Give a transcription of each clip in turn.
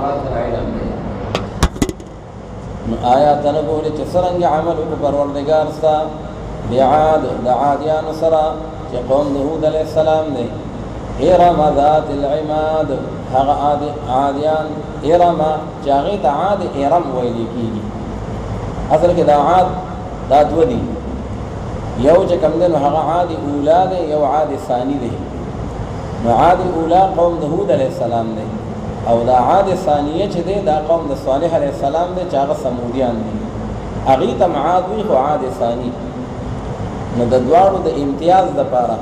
مراد علم دی. آیا تنګوري چې څنګه عمل وکړ پروردگار ستا بعاد د عادیانو سره چې قوم د هود علیه السلام دی. ارم ذات العماد هغه عادیان ارم چې هغې ته عاد ارم ویل کېږي. اصل کې دا عاد دا دوه دي، یو چې کوم دی نو هغه عاد اولا دی، یو عاد ثانی دی. نو عاد اولا قوم د هود علیه السلام دی، او دا عاد ثانیه چې دی دا قوم د صالح علیه السلام دی چې هغه سمودیان دي. هغې ته عاد وي خو عاد ثانی. نو د دواړو د امتیاز دپاره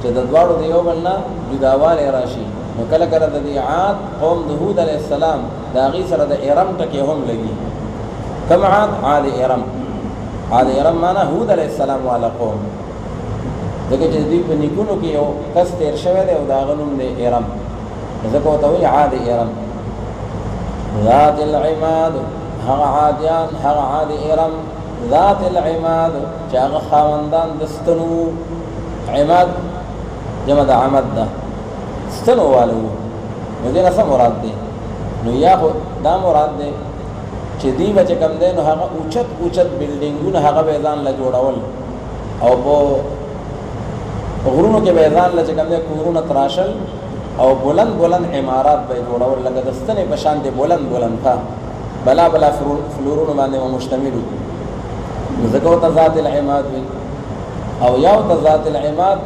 چې د دواړو د یو بل نه جداوالی راشي، نو کله کله د دې عاد قوم د هود علیه السلام د هغې سره د ارم ټکې هم لګي. کوم عاد؟ عاد ارم. عاد ارم معنا هود علیه السلام والا قوم، ځکه چې دوی په نیکونو کې یو کس تیر شوی دی او د هغه نوم دی ارم، ځکه ورته وایي عاد ارم. ذات العماد هغه عادیان هغه عاد ارم ذات العماد چې هغه خاوندان د ستنو. عماد جمع د عمد ده، ستنو والا وو. نو دې نه څه مراد دی؟ نو یا خو دا مراد دی چې دوی به چې کوم دی نو هغه اوچت اوچت بلډینګونه هغه به یې ځان له جوړول، او په غرونو کې به یې ځان له چې کوم دی کورونه تراشل، او بلند بلند عمارات به یې جوړول، لکه د ستنې په شان دی بلند بلند ښه بلا بلا فلورونو باندې مشتمل وي. نو ځکه ورته ذات العماد وي. او یا ورته ذات العماد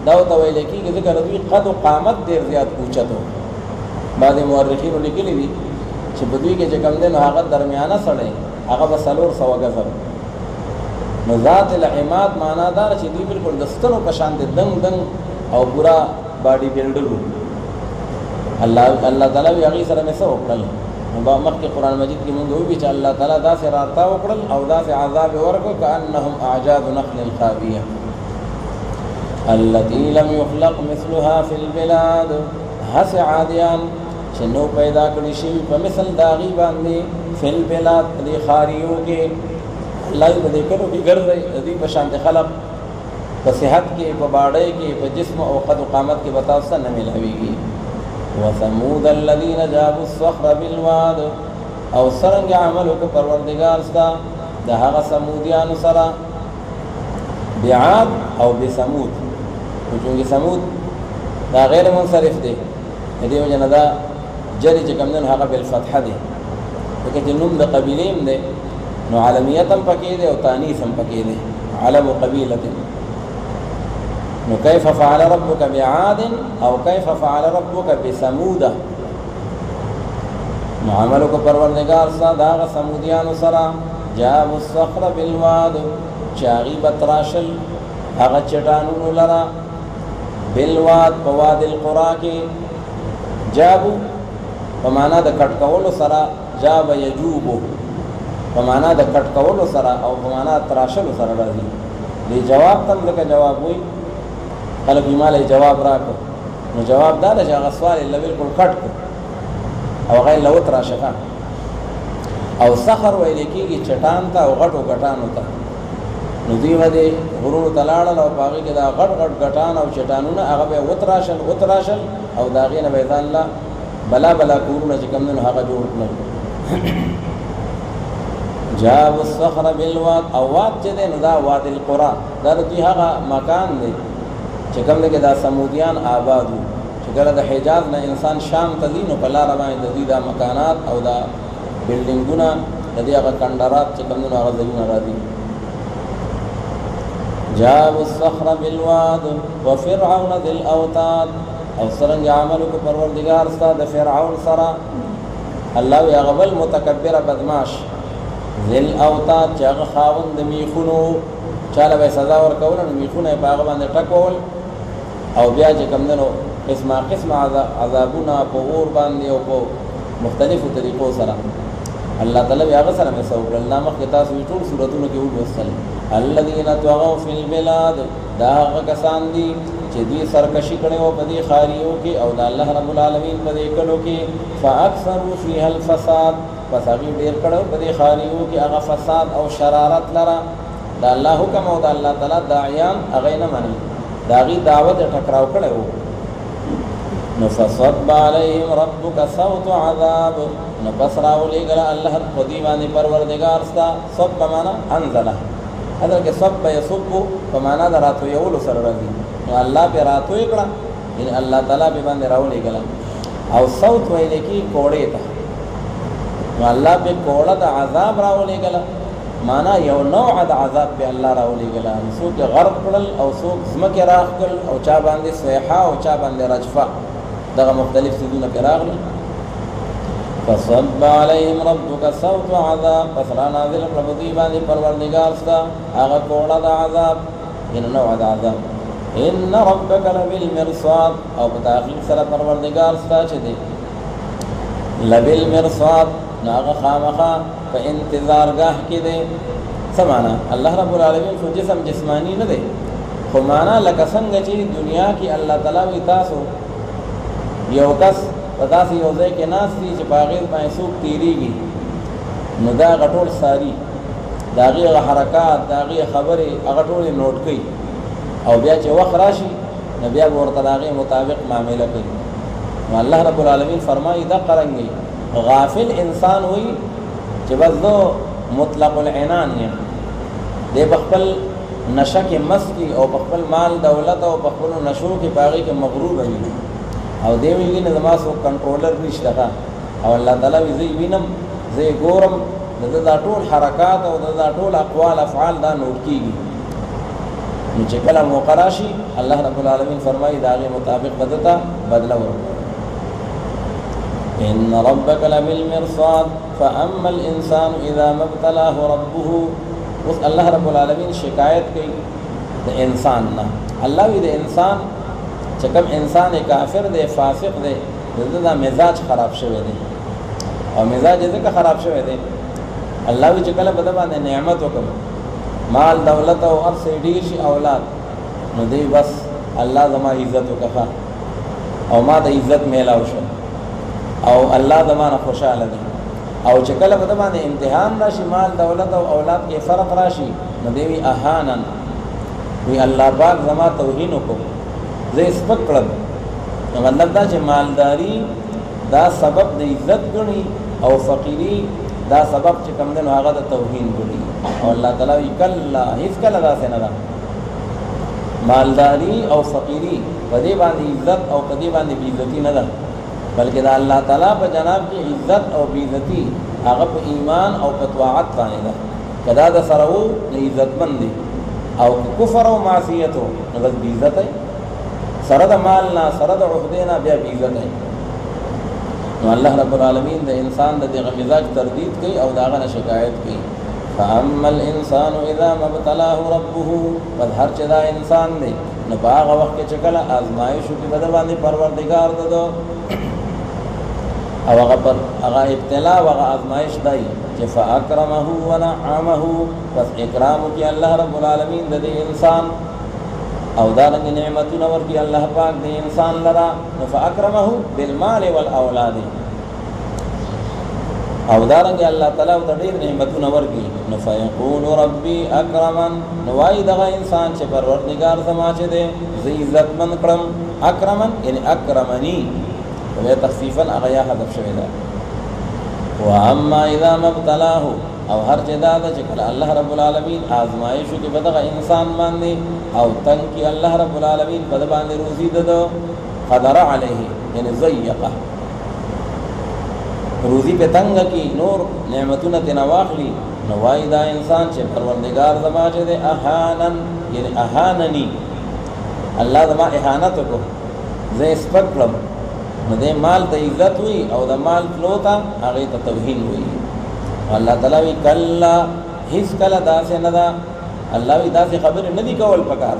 دا ورته ویل کېږي ځکه د دوی قد و قامت ډېر زیات اوچت و. بعضې مورخینو لیکلي دي چې په دوی کې چې کوم دی نو هغه درمیانه سړی هغه به 400 ګزه. نو ذات العماد معنا دا چې دوی بالکل د ستنو په شان دی دنګ دنګ او پورا باډي بلډر وو. الله تعالی وی هغې سره مې څه وکړل؟ نو مخکې قرآن مجید کې مونږ وویل چې الله تعالی داسې رابطه وکړل او داسې عذاب یې ورکړ کأنهم اعجاز نخل خاویه التي لم يخلق مثلها في البلاد. هسې عادیان چې نو پیدا کړي شوي په مثل د هغې باندې فی البلاد په دې ښاریو کې. الله یې په دې کلو کې ګرځوي د دوی په شانتې خلق په صحت کې په باډۍ کې په جسم او قد و قامت کې به تاسو ته نه میلاویږي. وثمود الذين جابوا الصخر بالواد او څرنګه عمل وکړ پروردګار ستا د هغه سمودیانو سره بعاد او بثمود. چونکې ثمود دا غیر منصرف دی، د دې وجه نه دا جري چې کوم دی نو هغه بالفتحه دی، ځکه چې نوم د قبیلې هم دی نو علمیت هم پکې دی او تانیث هم پکې دی، علم قبیلة. نو کیف فعل ربک بعاد او کیف فعل ربک بثمود. نو عملو کو پروردگار سا دا هغه سمودیانو سره جابوا الصخر بالواد چې هغې به تراشل هغه چټانونو لره بالواد په واد القرا کې. جابو په معنا د کټ کولو سره، جاب یجوبو په معنا د کټ کولو سره او په معنا تراشلو سره راځي. دې جواب تم لکه جواب وي خلک یې مالی جواب راکړو، نو جواب دا ده چې هغه سوال یې بالکل کټ کړو او هغه یې له وتراشه ښه. او صخر ویلی کېږي چټان ته او غټو ګټانو ته. نو دوی به دې غرونو ته لاړل او په هغې کې دا غټ غټ ګټان او چټانونه هغه به یې وتراشل او د هغې نه به یې ځان له بلا بلا کورونه چې کوم دی نو هغه جوړ کړل. جابوا الصخر بالواد او واد چې دی نو دا واد القرا دا د دوی هغه مکان دی چې کوم دی کې دا سمودیان آباد وو. چې کله د حجاز نه انسان شام ته ځي نو په لاره باندې د دوی دا مکانات او دا بلډینګونه د دې هغه کنډرات چې کوم دی نو هغه ځایونه راځي. جابوا الصخر بالواد وفرعون ذي الاوتاد او څرنګه عمل وکړ پروردګار ستا د فرعون سره. الله وی هغه بل متکبره بدماش ذي الاوتاد چې هغه خاوند د میخونو، چاله به سزا ورکول نو میخونه یې په هغه باندې ټکول او بیا چې کوم دی نو قسمه قسمه عذابونه په اور باندې او په مختلفو طریقو سره. الله تعالی بیا هغه سره مې څه وکړل. دا مخکې تاسو یې ټول صورتونو کې ولوستل. الذین طغوا فی البلاد دا هغه کسان دي چې دوی سرکشي کړې وه په دې ښاریو کې او د الله رب العالمین په دې کلو کې. فاکثروا فیها الفساد پس هغې ډېر کړی په دې ښاریو کې هغه فساد او شرارت لره. د الله حکم او د الله تعالی داعیان هغه نه مني، د هغې دعوت یې ټکراو کړی و. فصب عليهم ربك صوت عذاب نبص راولي قال الله قديماني پروردگار ستا صب معنا انزله اگر کہ صب يصب فمانا دراتو یول سر راځي نو الله په راتو یکړه ان الله تعالی به باندې راولي قال او صوت ویل کی کوړې ته نو الله په کوړه د عذاب راولي قال معنا یو نوع د عذاب به الله راولي قال سوق غرق کړل او سوق زمکه راخ کړل او چا باندې صيحه او چا باندې رجفه دغه مختلف سيزونه راغلي فصب عليهم ربك صوت عذاب فسرا نازل ربدي باندې پروردگار ستا هغه کوړه د عذاب ان نوع د عذاب ان ربك لبالمرصاد او په تحقیق سره پروردگار ستا چې دی لبالمرصاد ناغه خامخا په انتظارګاه کې دی سمانا الله رب العالمین خو جسم جسمانی نه دی خو معنا لکه څنګه چې دنیا کې الله تعالی وی تاسو یو کس پتا سی یو ځای کې ناس دي چې باغیر باندې څوک تیریږي نو دا غټول ساری داغه حرکات داغه خبره هغه ټول نوٹ کړي او بیا چې وخت راشي نو بیا ورته داغه مطابق معاملې کوي نو الله رب العالمین فرمایي دا قرنګي غافل انسان وي چې بس دو مطلق العنان یم د بخپل نشه کې مستی او بخپل مال دولت او بخپل نشو کې باغی کې مغرور وي او دی وی نه زما سو کنټرولر نشته او الله تعالی وی وینم زه ګورم دا ټول حرکات او دا ټول اقوال افعال دا نوٹ کیږي نو چې کله موقراشي الله رب العالمین فرمایي دا غي مطابق بدتا بدلا ورکړي ان ربك لبالمرصاد فاما الانسان اذا ما ابتلاه ربه وس الله رب العالمین شکایت کوي د انسان نه الله وی د انسان چې کوم انسان کافر دی فاسق دی دغه مزاج خراب شوی دی او مزاج ځکه خراب شوی دی الله وی چې کله بده باندې نعمت وکړي مال دولت او هر څه ډیر شي اولاد نو دی بس الله زما عزت وکړه او ما د عزت میلاو شو او الله زمانه خوشاله دی او چې کله بده باندې امتحان راشي مال دولت او اولاد کې فرق راشي نو دی وی اهانن وی الله پاک زما توهین وکړه زه سپک کړم نو مطلب دا چې مالداری دا سبب د عزت ګڼي او فقیری دا سبب چې کوم دنو هغه د توهین ګڼي او الله تعالی وی کلا هیڅ کله دا څنګه ده مالداری او فقیری په دې باندې عزت او په دې باندې بیزتی نه ده بلکې دا الله تعالی په جناب کې عزت او بیزتی هغه په ایمان او په طاعت باندې ده کدا د سرو د عزت مند او کفر او معصیت نو د بیزت سره د مال نه سره د عہدینا بیا بیزت نو الله رب العالمین د انسان د دغه مزاج تردید کوي او داغه شکایت کوي فاما الانسان اذا ما ابتلاه ربه قد هر چدا انسان دی نو باغ وخت چې کله آزمایش کې بدل باندې پروردگار ددو او هغه ابتلا او هغه آزمایش دی چې فاکرمه ونعمه پس اکرام کی الله رب العالمین د انسان او دارنګ نعمتونه ورکړي الله پاک د انسان لرا فاکرمه بالمال والاولاد او دارنګ الله تعالی د ډېر نعمتونه ورکړي نو فیقول ربي اکرمن نو وای دغه انسان چې پروردگار زما چې دی زه عزت من کړم اکرمن یعنی اکرمنی او تخفیفا هغه یا حذف شوی ده واما اذا ما ابتلاه او هر جدا چې کله الله رب العالمین آزمایش کې بدغه انسان باندې او تنگ کی الله رب العالمین په باندې روزي ده قدر علیه یعنی ضيقه روزی په تنگ کی نور نعمتونه تنواخلی نو وای دا انسان چې پروردگار زما چې ده اهانن یعنی اهاننی الله زما اهانت کو زه سپکلم نو دې مال ته عزت وی او د مال فلوتا هغه ته توهین وی الله تعالی وی کلا هیڅ کلا داسې نه ده الله وی داسې خبره نه دی کول پکار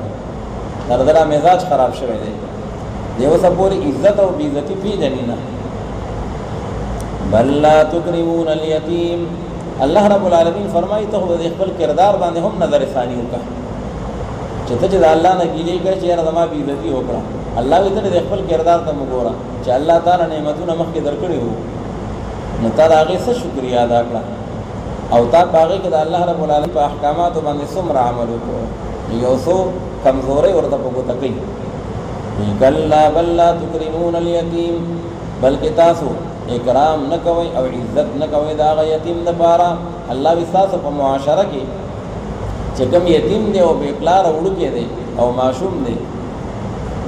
دردرا مزاج خراب شوی دی دیو سب پوری عزت او بیزتی پی جنینا بل لا تکرمون الیتیم الله رب العالمین فرمایي ته د خپل کردار باندې هم نظر ثانی وکړه چې ته د الله نه ګیلې کوي چې زما بیزتی وکړه الله دې د خپل کردار ته وګوره چې الله تعالی نعمتونه مخکې درکړي وو نو تا هغه څه شکریا ادا کړه او تا هغه کې د الله رب العالمین په احکاماتو باندې څومره عمل وکړو یو څو کمزوري ورته په ګوته کوي कल्ला बल ला तुकरिमून अल-यतीम, बल्कि तासु इकराम न कोई और इज्जत न कोई दागा यतीम द पारा। अल्लाह विश्वास पर मुआशरा की चकम यतीम दे और बेकलार उड़ के दे और माशूम दे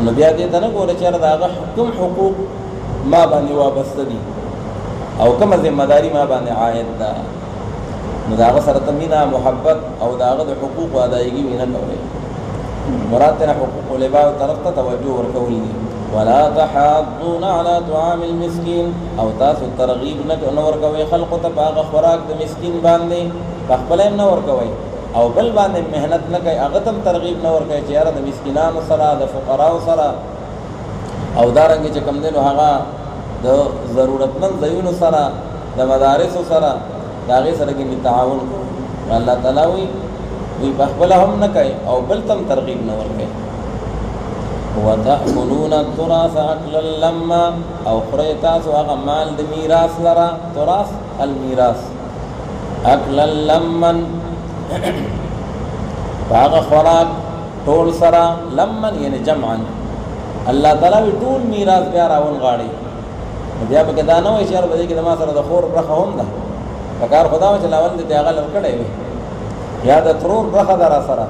नबिया दे तना को रचर दागा तुम हुकूक माँ बाने वाबस्त दी और कम जिम्मेदारी माँ बाने आयत दा दागा सरत मीना मोहब्बत और दागा द हुकूक अदायगी मीना कवरे मुराद तेना हुकूक लेबा तरफ तवज्जो और कवली वला तहाद्दून अला तुआमिल मिस्कीन और तासु तरगीब न नवर कवे खल्क़ तबाग खुराक द मिस्कीन बांधे कखबले न वर कवे और बल बांधे मेहनत न कई अगतम तरगीब न वर कवे चेहरा द मिस्कीनान सरा द फुकरा सरा और दारंगे च कम देनो हागा द ज़रूरतमंद ज़यून सरा द मदारिस सरा दागे सरा की ताउन अल्लाह ताला हुई कखबला हम न कई और बल तम तरगीब न वर कवे वतअकुलून तुरास अकलन लम्मा और खुरैतास वागा माल द मीरास लरा तुरास अलमीरास अकलन लम्मन वागा खुराक टोल सरा लम्मन यानी जमअन अल्लाह ताला भी टोल मीरास प्यार आवन गाड़ी बिया पे दानो इशार बजे के दमा सरा द खोर रखा हम दा पकार खुदा में चलावन दे आगा लड़कड़े वे या द त्रोर रखा दरा सरा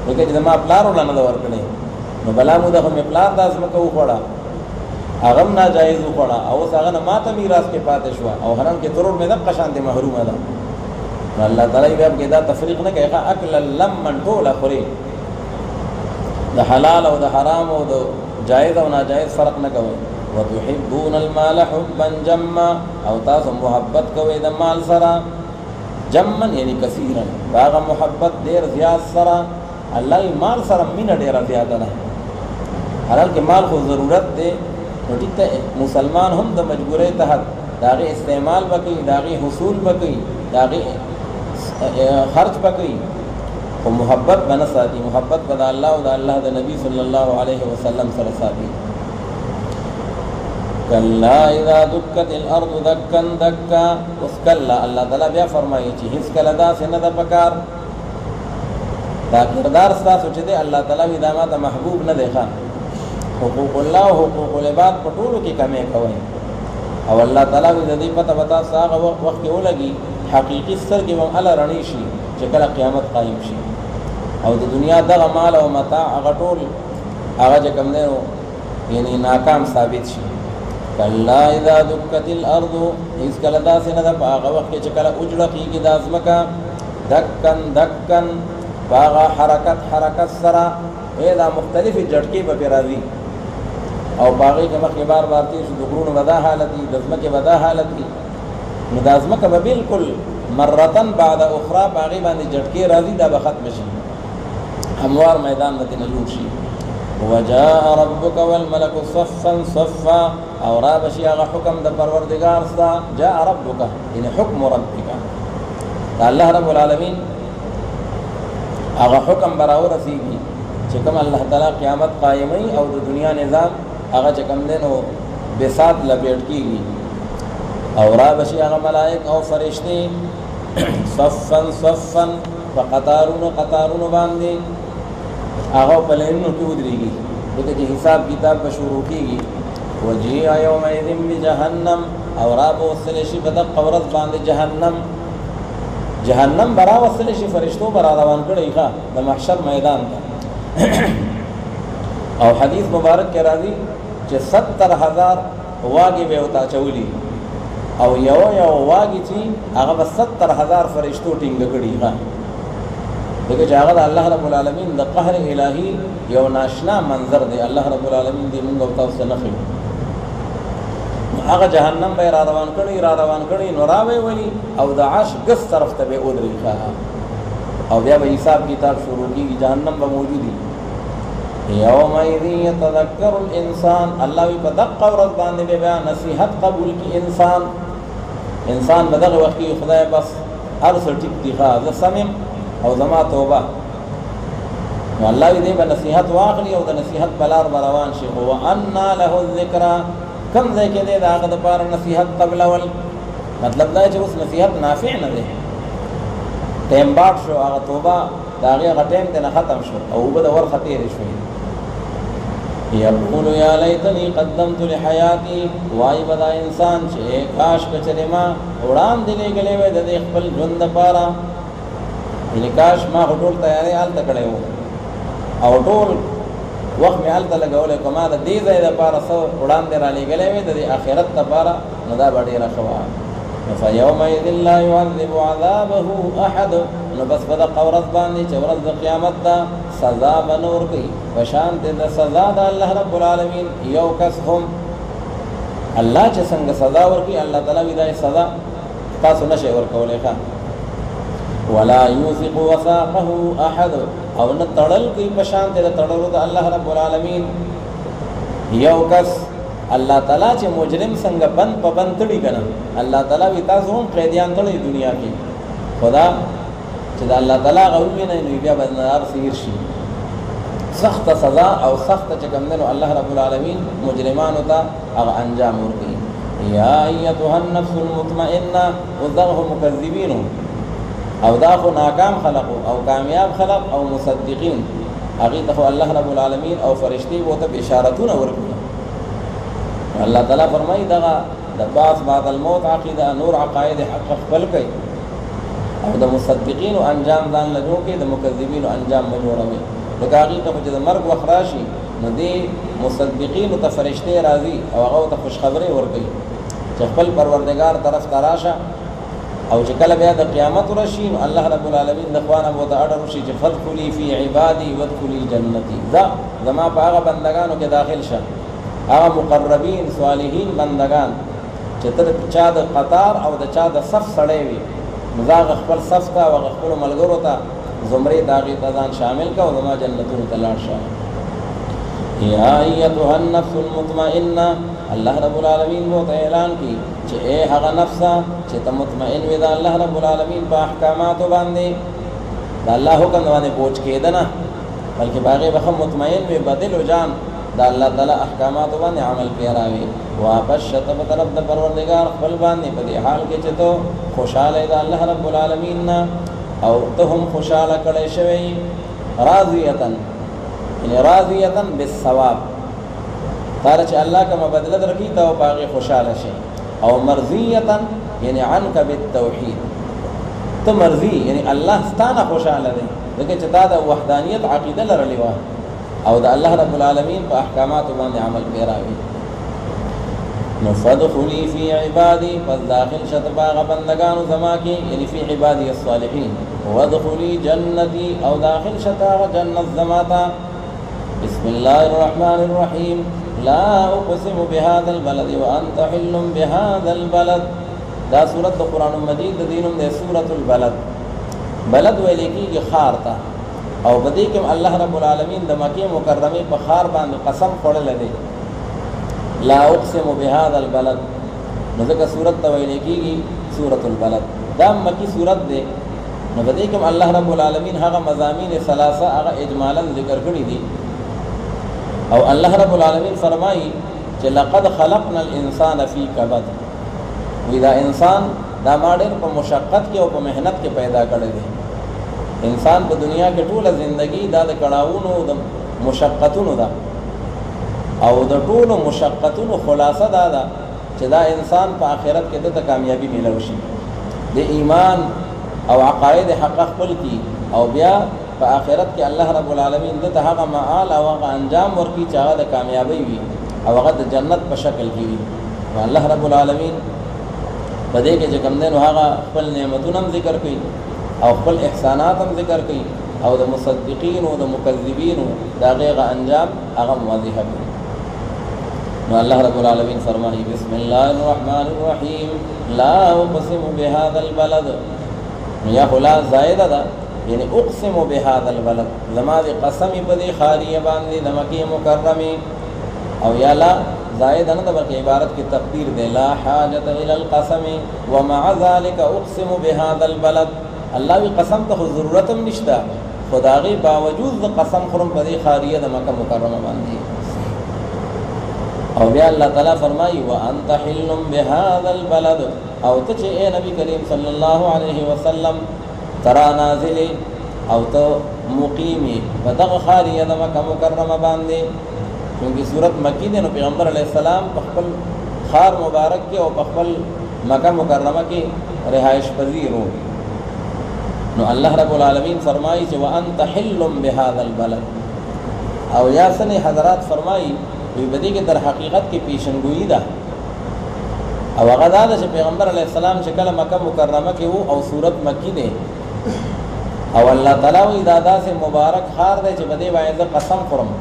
लेकिन जमा प्लार वला न दवर कड़े नो बला मुदा हम प्लार दास में को पड़ा अगम ना जायज पड़ा और सागन माता मीरास के पाते शुआ और हरम के तुरुर में दब कशांति महरूम अदा अल्लाह ताला ये अब केदा तफरीक न कहा अकल लमन तोल खरे द हलाल और द हराम और द जायज और नाजायज फर्क न कवे व तुहिब्बून अलमाल हुब्बन जम्मा और तास मोहब्बत कवे द माल सरा जम्मन यानी कसीरन बागा मोहब्बत देर ज़्याद सरा अल्लाह माल सरा मीना डेरा ज़्यादा ना हालांकि माल को ज़रूरत दे तो ठीक है मुसलमान हम द मजबूरे तहत दागे इस्तेमाल बकई दागे हुसूल बकई दागे खर्च बकई और मोहब्बत बनसाती मोहब्बत बदा अल्लाह द नबी सल्लल्लाहु अलैहि वसल्लम सरसाती कल्ला इज़ा दुक्कतिल अर्दु दक्कन दक्का उस कल्ला अल्लाह ताला क्या फरमाई ची हिस कलदा से न द पकार दा किरदार सा सोचे दे अल्लाह ताला भी दामाद महबूब न देखा हुकूकुल्लाह हुकूकुल इबाद पटोलो की कमे कवई और अल्लाह ताला भी जदी पता बता साग वक्त के लगी हकीकी सर के वम अला रणीशी जकला क़यामत कायम शी और दुनिया दग माल और मता अगटोल आगा जकम ने यानी नाकाम साबित शी कल्ला इज़ा दुक्कतिल अर्दु इस कलदा से न आगा वक्त के चकला उजड़की की दाज़मका धक्कन धक्कन बागा हरकत सरा एदा मुख्तलिफ झटके पर राजी और बागी के मख बार बार तीस दुकरून वदा हालती दज़मा के वदा हालती मुदाज़मा का बिल्कुल मर्रतन बाद उखरा बागी बांधी झटके राजी दा बखत मशी हमवार मैदान मत नजूशी वजाअ रब्बुक वल मलकु सफ़्फ़न सफ़्फ़ा और बशी आगा हुक्म द परवरदिगार सा जाअ रब्बुक यानी हुक्म रब्बिक अल्लाह रब्बुल आलमीन आगा हुक्म बरावर रसीगी चकम अल्लाह ताला क़यामत कायमई और दुनिया निज़ाम आगा चकम देनो बेसात लपेट की और बशी आगा मलाइक और फरिश्ते सफ़्फ़न सफ़्फ़न क़तारून बांधे आगा पलेन की उधरेगी तो कि हिसाब किताब पर शुरू कीगी वजीअ यौमइज़िन बिजहन्नम और वसलशी बदक कवरत बांधे जहन्नम बरा वसलशी फरिश्तों बरा रवान कड़े का द महशर मैदान का और हदीस मुबारक के राजी जे 70,000 वागी बेवता चौली और यो वागी थी आगा बस 70,000 फरिश्तों टिंग कड़ी का देखो जागद अल्लाह रब्बुल आलमीन द कहर इलाही यो नाशना मंजर दे अल्लाह रब्बुल आलमीन दी मुंग उता उससे नखी आगा जहन्नम बे रवान कड़ी नरावे वली और दाश गस तरफ तबे उधरी का और जब हिसाब किताब शुरू की जहन्नम ब मौजूदी यौमइज़िन यतज़क्करुल इंसान अल्लाह भी बदक कवरत बांधे बे बयान नसीहत कबूल की इंसान बदक वक्त की खुदा बस हर सटिक दिखा ज़समिम और ज़मा तौबा अल्लाह भी दे ब नसीहत वाखली और नसीहत बलार बरवान शेख व अन्ना लहु ज़िक्रा कम दे के दे दागद पार नसीहत कबल अवल मतलब दा जो उस नसीहत नाफिय न दे टाइम बाट शो आगा तौबा दागे गा टाइम देना ख़त्म शो और उबद और खतीर शो یقول یا لیتنی قدمت لحیاتی وای بدا انسان چې کاش کچره ما وړاندې لګلې وې د خپل ژوند لپاره یعنی کاش ما ټول تیارې حال تکړه و او ټول وخت مې حال ته لګولې کومه د دې ځای لپاره سو وړاندې را لګلې وې د آخرت لپاره نو دا ډېر خوا فيومئذ لا يعذب عذابه احد نو بس بدا قورت باندې چې ورځ د قیامت دا سزا بنور کوي بشان د سزا د الله رب العالمین یو کس هم الله چې څنګه سزا ورکي الله تعالی وی دا سزا تاسو نشئ ورکولای ښا ولا يوثق وثاقه احد او نه تړل کوي بشان د تړلو د الله رب العالمین یو کس الله تعالی چې مجرم څنګه بند په بند تړي کنه الله تعالی وی تاسو هم قیدیان تړي دنیا کې خدا چې الله تعالی غوښنه نه نو بیا بدنار سیر شي سخت سزا او سخت چې کوم نو الله رب العالمین مجرمانو ته هغه انجام ورکړي یا ایتها النفس المطمئنه وذره مکذبین او دا خو ناکام خلق او کامیاب خلق او مصدقین هغه ته الله رب العالمین او فرشتي وته بشارتونه ورکړي الله تعالی فرمایي دا د بعث بعد الموت عقیده نور عقاید حق خپل کوي او د مصدقین او انجام ځان لږو کې د مکذبین او انجام مجوړوي د هغه ته چې د مرګ وخت راشي نو دې مصدقین او فرشتي راضي او هغه ته خوش خبره ورکړي چې خپل پروردگار طرف ته راشه او چې کله بیا د قیامت راشي الله رب العالمین د خوانه مو ته اړه راشي چې فدخلی فی عبادی وادخلی جنتی ذا زما په هغه بندگانو کې داخل شه هغه مقربین صالحین بندگان چې تر چا د قطار او د چا د صف سړی وي مزاغ خپل صف ته او خپل ملګرو ته زمری داغي تزان شامل کا او زما جنتونو ته لاړ شه یا ایتها النفس المطمئنه الله رب العالمین مو ته اعلان کی چې اے هغه نفس چې ته مطمئن وي د الله رب العالمین په احکاماتو باندې د الله حکم باندې پوښ کېدنه بلکې باغې به مطمئن وي بدل جان دا الله تعالی احکامات باندې عمل پیراوي واپس شته په طرف د پروردگار خپل باندې په دې حال کې چې ته خوشاله ده الله رب العالمین او ته هم خوشاله کړي شوی راضیتن یعنی راضیتن بالثواب تر چې الله کوم بدله درکې ته او باغې خوشاله شي او مرضیتن یعنی عنک بالتوحید ته مرضی یعنی الله ستانه خوشاله ده دغه چې دا د وحدانیت عقیده لرلې و او د الله رب العالمین په احکامات باندې عمل پیراوي نو فدخلی فی عبادی فداخل شت باغ بندگانو زما کې یعنی فی عبادی الصالحین وادخلی جنتی او داخل شت جنت زماتا بسم الله الرحمن الرحیم لا اقسم بهذا البلد وانت حل بهذا البلد دا سورۃ قرآن مجید د دینم د سورۃ البلد بلد ویل کېږي خار ته او بدی کې الله رب العالمین د مکه مکرمه په خار باندې قسم خوړل دی لا اقسم بهذا البلد نو ځکه سورۃ ویل کېږي سورۃ البلد دا مکی سورۃ دی نو بدی کې الله رب العالمین هغه مضامین ثلاثه هغه اجمالا ذکر کړی دي او الله رب العالمین فرمایي چې لقد خلقنا الانسان فی کبد ودا انسان دا ماډر په مشقت کې او په مهنت کې پیدا کړی دی انسان په دنیا کې ټوله زندگی دا د کړهونو د مشقتونو ده او د ټولو مشقتونو خلاصه دا ده چې دا انسان په آخرت کې د کامیابی ملو شي د ایمان او عقاید حق خپل کی او بیا په آخرت کې الله رب العالمین د هغه معال او هغه انجام ورکی چې هغه د کامیابی وي او هغه د جنت په شکل کې وي الله رب العالمین په دې کې چې کوم نه هغه خپل نعمتونه ذکر کوي او خپل احسانات هم ذکر کوي او د مصدقین او د مکذبین دا غیغه انجام هغه واضح کوي نو الله رب العالمین فرمایي بسم الله الرحمن الرحیم لا اقسم بهذا البلد یا خلا زائده ده یعنی اقسم بهذا البلد لما ذي قسم بدی خاریه باندې د مکه مکرمه او یا لا زائد نه د بلکې عبارت کی تقدیر ده لا حاجت الى القسم ومع ذلك اقسم بهذا البلد الله وی قسم ته ضرورت هم نشته خدای باوجود قسم خورم په دې خاریه د مکه مکرمه باندې او بیا الله تعالی فرمایي وانت حل بهذا البلد او ته چې اے نبی کریم صلی الله علیه وسلم ترا نازل او ته مقیمی په دغه خاریه د مکه مکرمه باندې क्योंकि सूरत मक्की दे नो पैगम्बर अलैहिस्सलाम पखपल खार मुबारक के और पखपल मक्का मुकर्रमा की रिहाइश पजीर हो। नो अल्लाह रब्बुल आलमीन फरमाई व अंत हिल्लुम बिहादल बलद। और यासन हज़रात फरमाई बदी के दर हकीकत की पेशनगोई दा। अब अगदाद से पैगम्बर अलैहिस्सलाम शक्ल मक्का मुकर्रमा के वो और सूरत मक्की दे और अल्लाह ताला वो दादा से मुबारक खार दे बदे वायद कसम फरम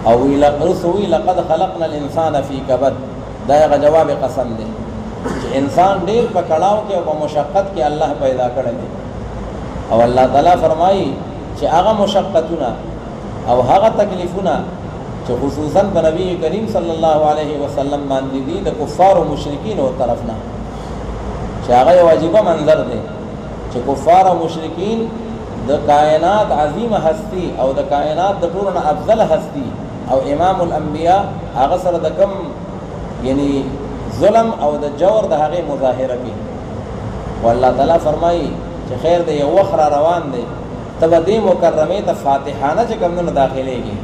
और लक़द खलक़नल इंसान फ़ी कबद दायगा जवाब कसम दे इंसान ढेर पकड़ाव के और मुशक्क़त के अल्लाह पैदा करे दे। और अल्लाह ताला फरमाई कि आगा मुशक्क़तुना और हागा तकलीफ़ुना जो खुसूसन पर नबी करीम सल्लल्लाहु अलैहि वसल्लम बांधी दी द कुफ़ार और मुशरिकीन और तरफ ना चागा वाजिबा मंजर दे जो कुफ़ार और मुशरिकीन द कायनात अजीम हस्ती और द कायनात द टूरन अफजल हस्ती और इमामुल अंबिया आगा सर द कम यानी जुल्म और द जौर द हक़ मुज़ाहिरा की वो अल्लाह ताला फरमाई कि खैर दे वखरा रवान दे तब दे मुकर्रमे त फातिहाना च कम न दाखिलेगी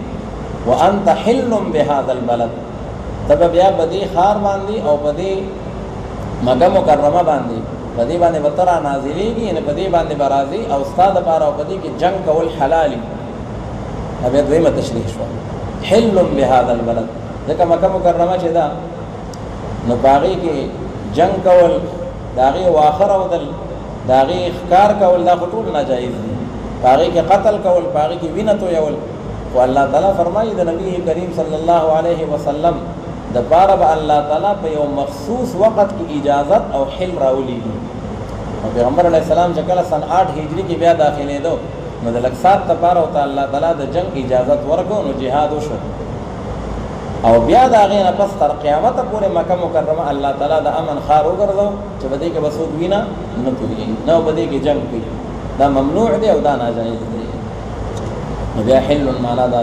व अंत हिल्लुम बिहादल बलद तब ब्या बदी खार बांधी और बदी मक्का मुकर्रमा बांधी बदी बांधे बतरा नाजिलेगी इन बदी बांधे बराजी और उस्ताद पारा और बदी की जंग कौल हलाली। अब ये द्विम तशरीह शो हिल्लुम बिहादल बलद देखा मक्का मुकर्रमा चेदा न बागी के जंग कौल दागी वाखर अवदल दागी इख्कार कौल दा खटूल नाजायज़ दी बागी के कत्ल कौल बागी की विनत यवल वो अल्लाह ताला फरमाई द नबी करीम सल्लल्लाहु अलैहि वसल्लम द बारब अल्लाह ताला पे यो मखसूस वक़्त की इजाज़त और हिल राउली दी और पैगम्बर अलैहिस्सलाम जकल सन 8 हिजरी की ब्या दाखिले दो मतलब सात तपारा होता अल्लाह ताला द जंग इजाज़त वर्गो नो जिहाद शो और ब्या दागे न पस तर क़यामत पूरे मक्का मुकर्रमा अल्लाह ताला द अमन खार हो कर दो जो बदी के बसूद वीना न तुरी न बदी की जंग की दा ममनूअ दे और दा नाजायज़ दे नबिया हिल्लुन माना दा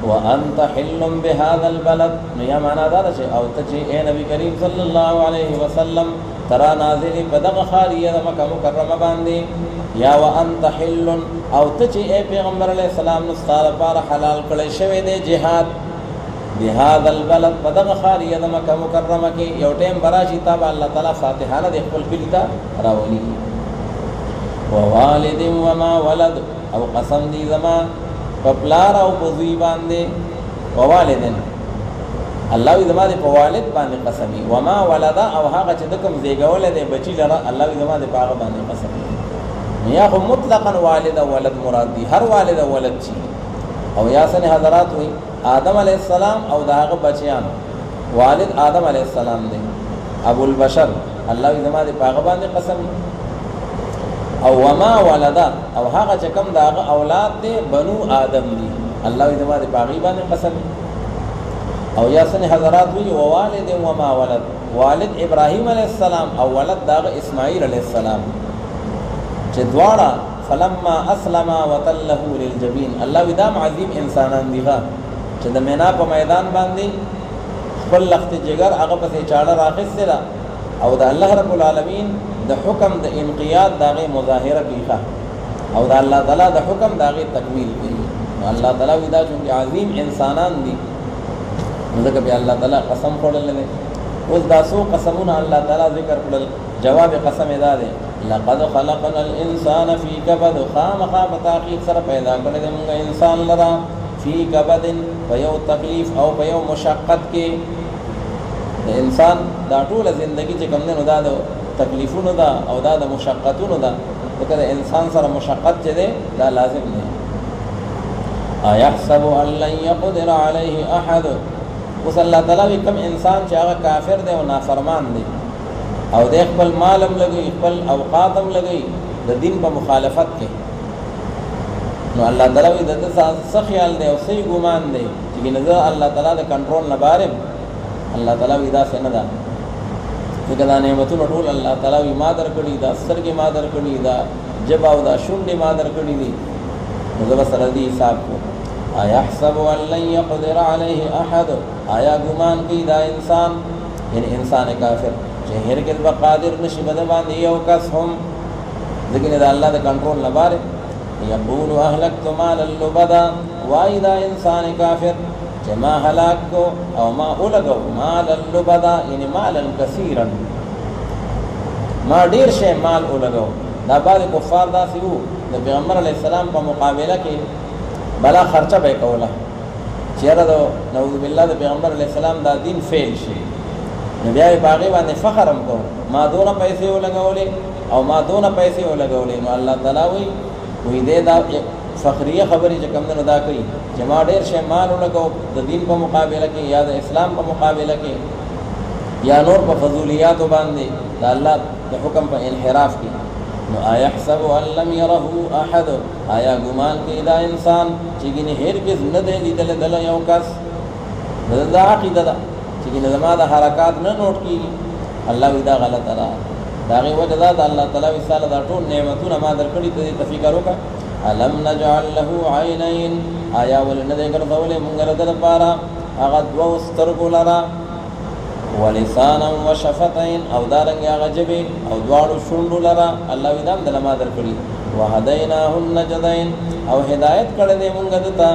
व अंत हिल्लुम बिहादल बलद नया माना दा छे और तचे ए नबी करीम सल्लल्लाहु अलैहि वसल्लम तरा नाज़िल बदग खारिया मक्का मुकर्रमा बांधी या व अंत हिल्लुन और तचे ए पैगम्बर अलैहिस्सलाम नुस्तार पार हलाल कले शवे दे जिहाद बिहादल बलद बदग खारिया मक्का मुकर्रमा के यो टाइम बराशी ताब अल्लाह ताला फातिहाना दे खपल किलिता रावली व वालिदिन व मा वलद और कसम दी जमा पपलारा और पजुई बांधे व वालिदिन अल्लाह जमा दे वालिद बांधे कसमी व मा वलदा और हागा चदकम देगवले दे बची लरा अल्लाह जमा दे पाग बांधे कसमी या खु मुतलकन वालिद वलद मुराद दी हर वालिद वलद छी और यासन हज़रात हुई आदम अलैहिस्सलाम और दाग बचियान वालिद आदम अलैहिस्सलाम दे अबुल बशर अल्लाह जमा दे पाग बांधे कसमी और वमा वलदा और हागा चकम दाग औलाद दे बनु आदम दी अल्लाह जमा दे पागी बांधे कसमी और यासन हज़रात हुई वालिद वमा वलद वालिद इब्राहीम अलैहिस्सलाम और वलद दाग इस्माईल अलैहिस्सलाम चिद्वाड़ा फलम्मा अस्लमा वतल्लहु लिलजबीन अल्लाह विदाम अजीम इंसानान दिखा चद मैना प मैदान बांधी खपल लख्त जिगर आगा पसे चाड़ा राखिस से और द अल्लाह रब्बुल आलमीन द हुक्म द इनक़ियाद दागे मुज़ाहिरा कीखा और द अल्लाह ताला द हुक्म दागे तकमील की अल्लाह ताला विदा चूँकि अजीम इंसानान दी मतलब कि अल्लाह ताला कसम पढ़ ले उस दासो कसमुन अल्लाह ताला जिक्र पढ़ जवाब कसम एदा दे लक़द ख़लक़नल इंसान फ़ी कबद खामखा बताक़ीद सर पैदा करे देंगे इंसान लरा फ़ी कबदिन पयो तकलीफ़ और पयो मुशक्क़त के इंसान दा टूल ज़िंदगी च कम ने दा तकलीफ़ों दा और दा मुशक्क़तों दा तो कहते इंसान सर मुशक्क़त चे दे दा लाजिम नहीं अयहसबु अल्लन यक़दिर अलैहि अहद उस अल्लाह ताला भी कम इंसान चाहे काफिर दे और नाफरमान दे और देख पल मालम लगी पल अवकातम लगी द दिन पर मुखालफत के नो अल्लाह ताला भी दद सा ख्याल दे और सही गुमान दे कि नज़र अल्लाह ताला दे कंट्रोल न बारे अल्लाह ताला भी दा से न दा कदा नेमतुन टूल अल्लाह ताला भी मादर कड़ी दा सर की मादर कड़ी दा जबाव दा शुंडी मादर कड़ी दी नज़र सरदी हिसाब को अयहसबु अल्लन यक़दिर अलैहि अहद आया गुमान की दा इंसान यानी इंसान काफिर चेहर के बकादिर नशिबद बांधी कस हम लेकिन इधर अल्लाह दे कंट्रोल न बारे यक़ूलु अहलकतु मालन लुबदा वाइदा इंसान काफिर چې ما هلاک کو او ما اولګو مال لبدا یعنی مال کثیرا ما ډیر شی مال اولګو دا بعض کفار داسې وو د پیغمبر علیه السلام په مقابله کې بلا خرچه به کوله چیرې دا نعوذ بالله د پیغمبر علیه السلام دا دین فیل شي نو بیا یې باغې باندې فخر هم کو ما دونه پیسې ولګولې او ما دونه پیسې ولګولې نو الله تعالی وی دې دا فخریه خبرې چې کوم نه دا کوي چې ما ډېر شی مال ولګو د دین په مقابله کې یا د اسلام په مقابله کې یا نور په فضولیات باندې د الله د حکم په انحراف کې نو ايحسب ان لم يره احد آیا ګمان کوي دا انسان چې ګنې هرگز نه دی لیدل دل یو کس دا عقیده ده چې ګنې زما د حرکات نه نوٹ کیږي الله وی دا غلطه ده دا غي وجه ده الله تعالی وساله دا ټول نعمتونه ما درکړي ته تفکر وکړه الم نجعل له عينين آیا ولنه دې ګرځولې مونږ له لپاره هغه دوه سترګو لرا ولسانا وشفتين او دارنګ هغه جبه او دواړو شونډو لرا الله ویدام دلما درکړي وهديناه النجدين او هدايت کړه دې مونږ دته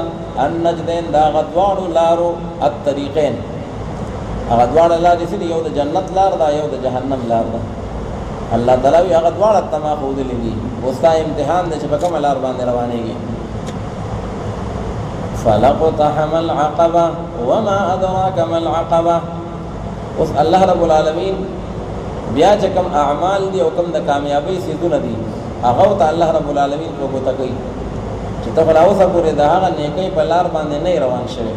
النجدين دا غدواړو لارو الطريقين هغه دواړه لار دي چې یو د جنت لار دا یو د جهنم لار ده الله تعالی هغه دواړه تما خود لګي اوسه امتحان دې چې په کوم لار باندې روانيږي فلقتحم العقبه وما ادراك ما العقبه اوس الله رب العالمین بیا چې کوم اعمال دي او کوم د کامیابی سيزونه دي هغه ته الله رب العالمین په کوته کوي چې ته فلاو صبر د هغه نیکي په لار باندې نه روان شوی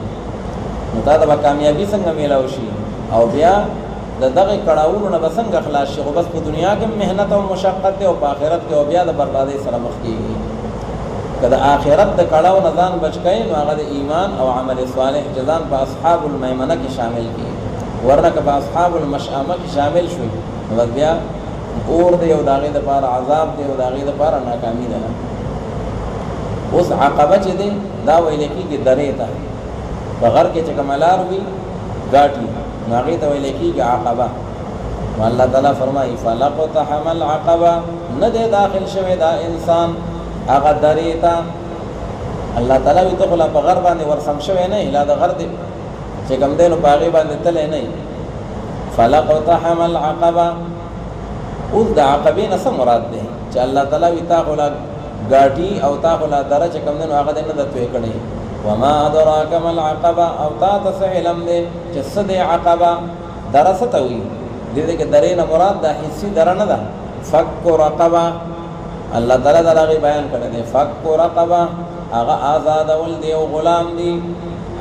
نو دا د کامیابی څنګه میلاو شي او بیا د دغه کړهونو نه بسنګ خلاص شي خو بس په دنیا کې مهنت او مشقت او په آخرت کې او بیا د بربادۍ سره مخ کیږي کله آخرت د کړهو نه ځان بچ کړي نو هغه د ایمان او عمل صالح جزان په اصحاب المیمنه کې شامل کیږي ورنه که اصحاب المشأمه کې شامل شوي نو بیا اور دی او داغه د پاره عذاب دی او داغه د پاره ناکامی ده اوس عقبه چې دی دا ویل کېږي درې ته بغیر کې چې کملار وي غاټي هغه ته ویل کېږي عقبه والله تعالی فرمایي فلقتحم العقبه نه دی داخل شوی دا انسان هغه درې ته الله تعالی وي ته خلا په غر باندې ورسم شوی نه الا د غر دی چې کوم دینو پاغي باندې تل نه فلقتحم العقبه او د عقبین څه مراد ده چې الله تعالی وی تا غلا غاټي او تا غلا درجه کوم دینو هغه نه دته کړي وما ادراك ما العقبه او تا تسهلم ده چې صد عقبه درسته وي دې کې درې نه مراد ده حصي درنه ده فك رقبه الله تعالی دغه بیان کړی ده فك رقبه هغه آزاد ول دی او غلام دی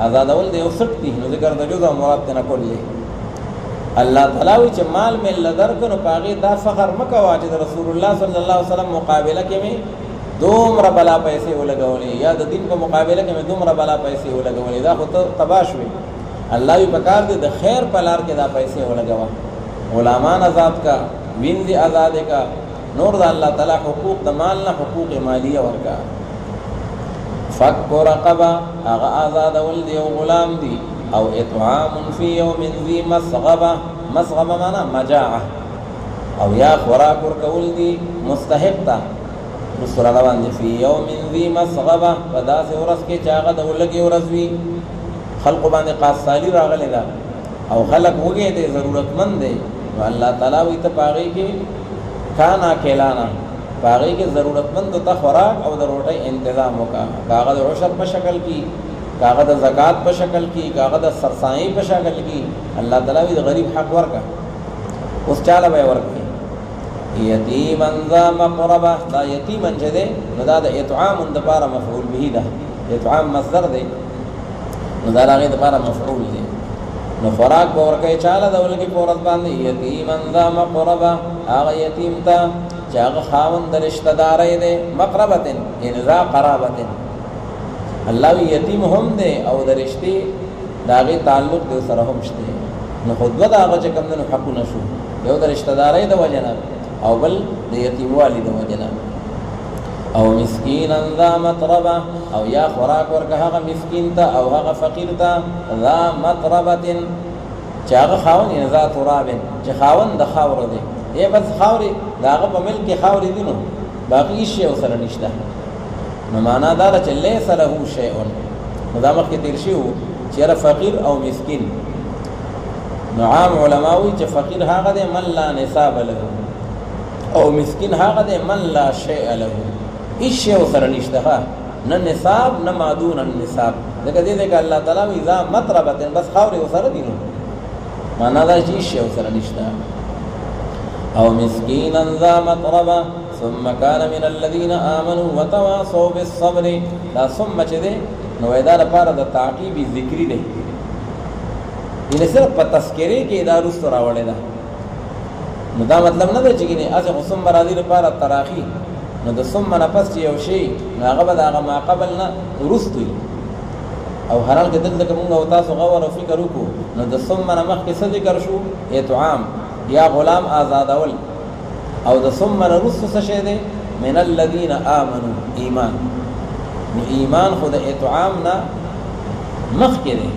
آزاد ول دی او سټي نو ذکر د جو مراد نه کولې الله تعالی چې مال مل درکنو پاغي دا فخر مکه واجد رسول الله صلی الله علیه وسلم مقابله کې می دومره بلا پیسې ولګولې یا د دین په مقابله کې می دومره بلا پیسې ولګولې دا خو تباشوي الله یې پکار دې د خیر په لار کې دا پیسې ولګوا غلامان آزاد کا وین دي آزاد کا نور د الله تعالی حقوق د مال نه حقوق مالیه ورکا فك رقبه هغه آزاد ول دی او غلام دی او اطعام فی یوم ذی مسغبه مسغبه معنا مجاعه او یا خوراک ورکول دی مستحق تا رسول الله باندې فی یوم ذی مسغبه پدا سے ورس کې چاغه د ولګي ورزوی خلق باندې قاصالی راغلی دا او خلق وګه دې ضرورتمند دی الله تعالی وی ته پاغي کې کانا کلانا پاغي کې ضرورتمند ته خوراک او د روټي تنظیم وکا کاغذ عشر په شکل کې کاغذ زکات په شکل کې کاغذ سرسایي په شکل کې الله تعالی د غریب حق ورکا اوس چاله به ورکي یتیما ذا مقربه دا یتیما جده نو دا د اطعام د لپاره مفعول به ده اطعام مصدر دی نو دا هغه د لپاره مفعول دی نو خوراک به ورکي چاله د ولګي پورت باندې یتیما ذا مقربه هغه یتیم ته چې هغه خاوند رشتہ داري دی مقربه ان ذا قرابه الله وی یتیم هم دی او د رشتي داغه تعلق د سره هم شته نو خدوه داغه چې کوم نه حق نشو یو د رشتہ داري د وجنه او بل د یتیم والد د وجنه او مسکینا ذا متربه او یا خوراک ورکه هغه مسکین ته او هغه فقیر ته ذا متربه چې هغه خاوند نه ذات تراب چې خاوند د خاور دی ای بس خاوري داغه په ملک خاوري دي نو باقي شی او سره نشته نو معنا دا چې لیس له شیء نو دا مخکې تیر شي چیرې فقیر او مسکین. نو عام علما وایي چې فقیر هغه دی من لا نصاب له او مسکین هغه دی من لا شیء له، هیڅ شی ورسره نشته، نه نصاب نه مادون النصاب. ځکه دې کې الله تعالی وایي ذا مطربه، بس خاورې ورسره دي، نو معنا دا چې هیڅ شی ورسره نشته. او مسکینا ذا مطربه ثم كان من الذين آمنوا وتواصوا بالصبر. دا ثم چې دی نو دا لپاره د تعقیب ذکری دی، یعنی صرف په تذکرې کې دا رستو راوړی ده. نو دا مطلب نه دی چې ګینې هسې خو ثم راځي لپاره تراخي، نو د ثم نه پس چې یو شی نو هغه به د هغه ما قبل نه وروستو وي. او حرام کې دلته که مونږ او تاسو غور او فکر وکړو نو د ثم نه مخکې څه ذکر شو؟ اطعام یا غلام آزادول. او د ثم نه وروستو څه شی دی؟ من الذین آمنوا، ایمان. نو ایمان خو د اطعام نه مخکې دی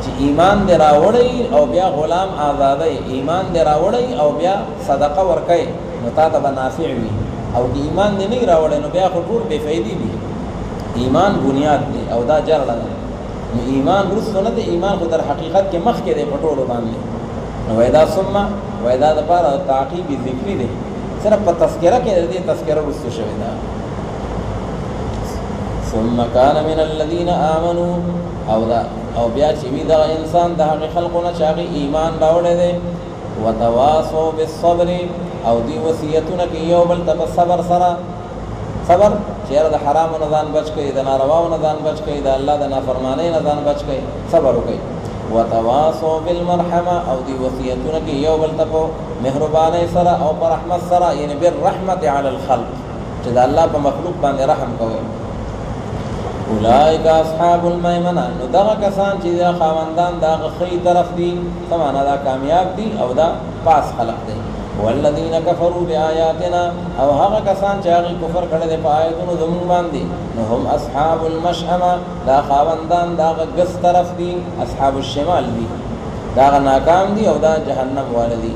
چې ایمان دې راوړی او بیا غلام آزادی، ایمان دې راوړی او بیا صدقه ورکوي نو تا ته به نافع وي. او که ایمان دې نه راوړی نو بیا خو ټول بې فایدې دي. ایمان بنیاد دی او دا جرړه ده. نو ایمان وروستو نه دی، ایمان خو در حقیقت کې مخکې دی په ټولو باندې. نو وایي دا ثم وایي دا دپاره تعقیب ذکري دی، صرف په تذکره کې د دې تذکره وروستو شوې ده. ثم كان من الذين آمنوا، او دا او بیا چې وي دغه انسان د هغې خلقو نه چې هغې ایمان راوړی دی. وتواصوا بالصبر، او دوی وصیتونه کوي یو بل ته په صبر سره. صبر چې یاره د حرامو نه ځان بچ کوي، د نارواو نه ځان بچ کوي، د الله د نافرمانۍ نه ځان بچ کوي، صبر وکوي. وتواصوا بالمرحمه، او دوی وصیتونه کوي یو بل ته په مهربانۍ سره او په رحمت سره، یعنی بالرحمت علی الخلق، چې د الله په مخلوق باندې رحم کوي. اولئک اصحاب المیمنه، نو دغه کسان چې دا خاوندان د هغه ښی طرف دي، څه معنا دا کامیاب دي او دا پاس خلق دی. والذین کفروا بآیاتنا، او هغه کسان چې هغې کفر کړی دی په آیتونو زمونږ باندې، نو هم اصحاب المشأمه، دا خاوندان د هغه ګس طرف دي، اصحاب الشمال دي، دا هغه ناکام دي او دا جهنم واله دي.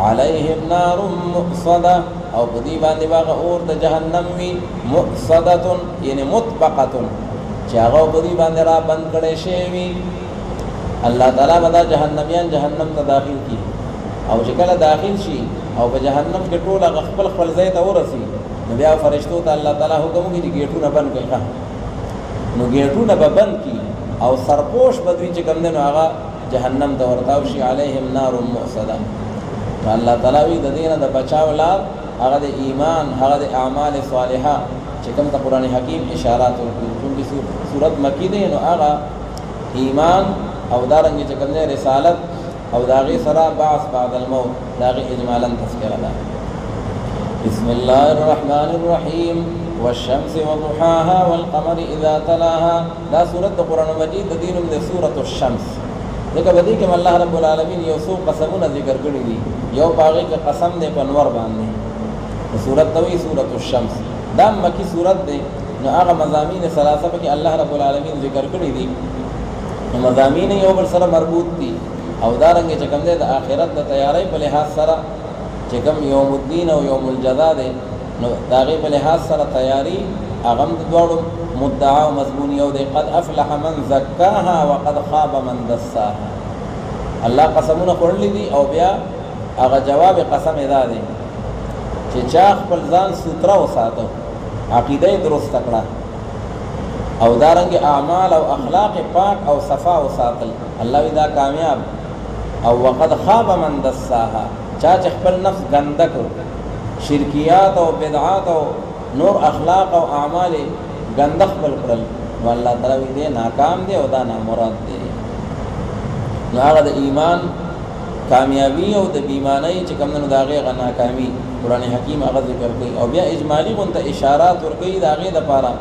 علیهم نار مؤصده، او په دې باندې به هغه اور د جهنم وي، مؤصده یعنی مطبقه، چې هغه په دې باندې را بند کړی شوی وي. الله تعالی به دا جهنمیان جهنم ته داخل کړي، او چې کله داخل شي او په جهنم کې ټول هغه خپل خپل ځای ته ورسي، نو بیا فرشتو ته الله تعالی حکم وکړي چې ګیټونه بند کړي. نو ګیټونه به بند کړي او سرپوش به دوی چې کوم دی نو هغه جهنم ته ورتاو شي. علیهم نار مؤصده، نو الله تعالی وایي د دې نه د بچاو لار هغه د ایمان، هغه د اعمال صالحه چې کوم ته قرآن حکیم اشارات ورکړي. چونکې صورت مکی دی نو هغه ایمان او دارنګې چې کوم دی رسالت او د هغې سره بعث بعد الموت، د هغې اجمالا تذکره ده. بسم الله الرحمن الرحیم والشمس وضحاها والقمر اذا تلاها، دا صورت د قرآن مجید د دې نوم دی سورة الشمس. ځکه په دې کې الله رب العالمین یو څو قسمونه ذکر کړي دي. یو په هغې کې قسم دی په انور باندې، صورت ته وایي سورة الشمس. دا مکی صورت دی، نو هغه مضامین ثلاثه پکې الله رب العالمین ذکر کړي دي. نو مضامین یو بل سره مربوط دي، او دارنګې چې کوم دی د آخرت د تیاری په لحاظ سره چې کوم یوم الدین او یوم الجزا دی، نو د هغې په لحاظ سره تیاری هغه هم د دواړو مدعا او مضمون یو دی. قد افلح من زکاها وقد خاب من دساها. الله قسمونه خوړلي دي او بیا هغه جواب قسم ادا دی چې چا خپل ځان سوتره وساته، عقیده یې درسته کړه، او دارنګې اعمال او اخلاق پاک او صفا وساتل، الله وی دا کامیاب. او وقد خاب من دساها، چا چې خپل نفس ګنده کړ، شرکیات او بدعات او نور اخلاق او اعمال ګنده خپل کړل، نو الله تعالی وی دی ناکام دی او دا نامراد دی. نو هغه د ایمان کامیابی او د بیمانۍ چې کوم نو د هغې هغه ناکامي قرآن حکیم هغه ذکر کوي، او بیا اجمالي غونته اشارات ورکوي د هغې دپاره.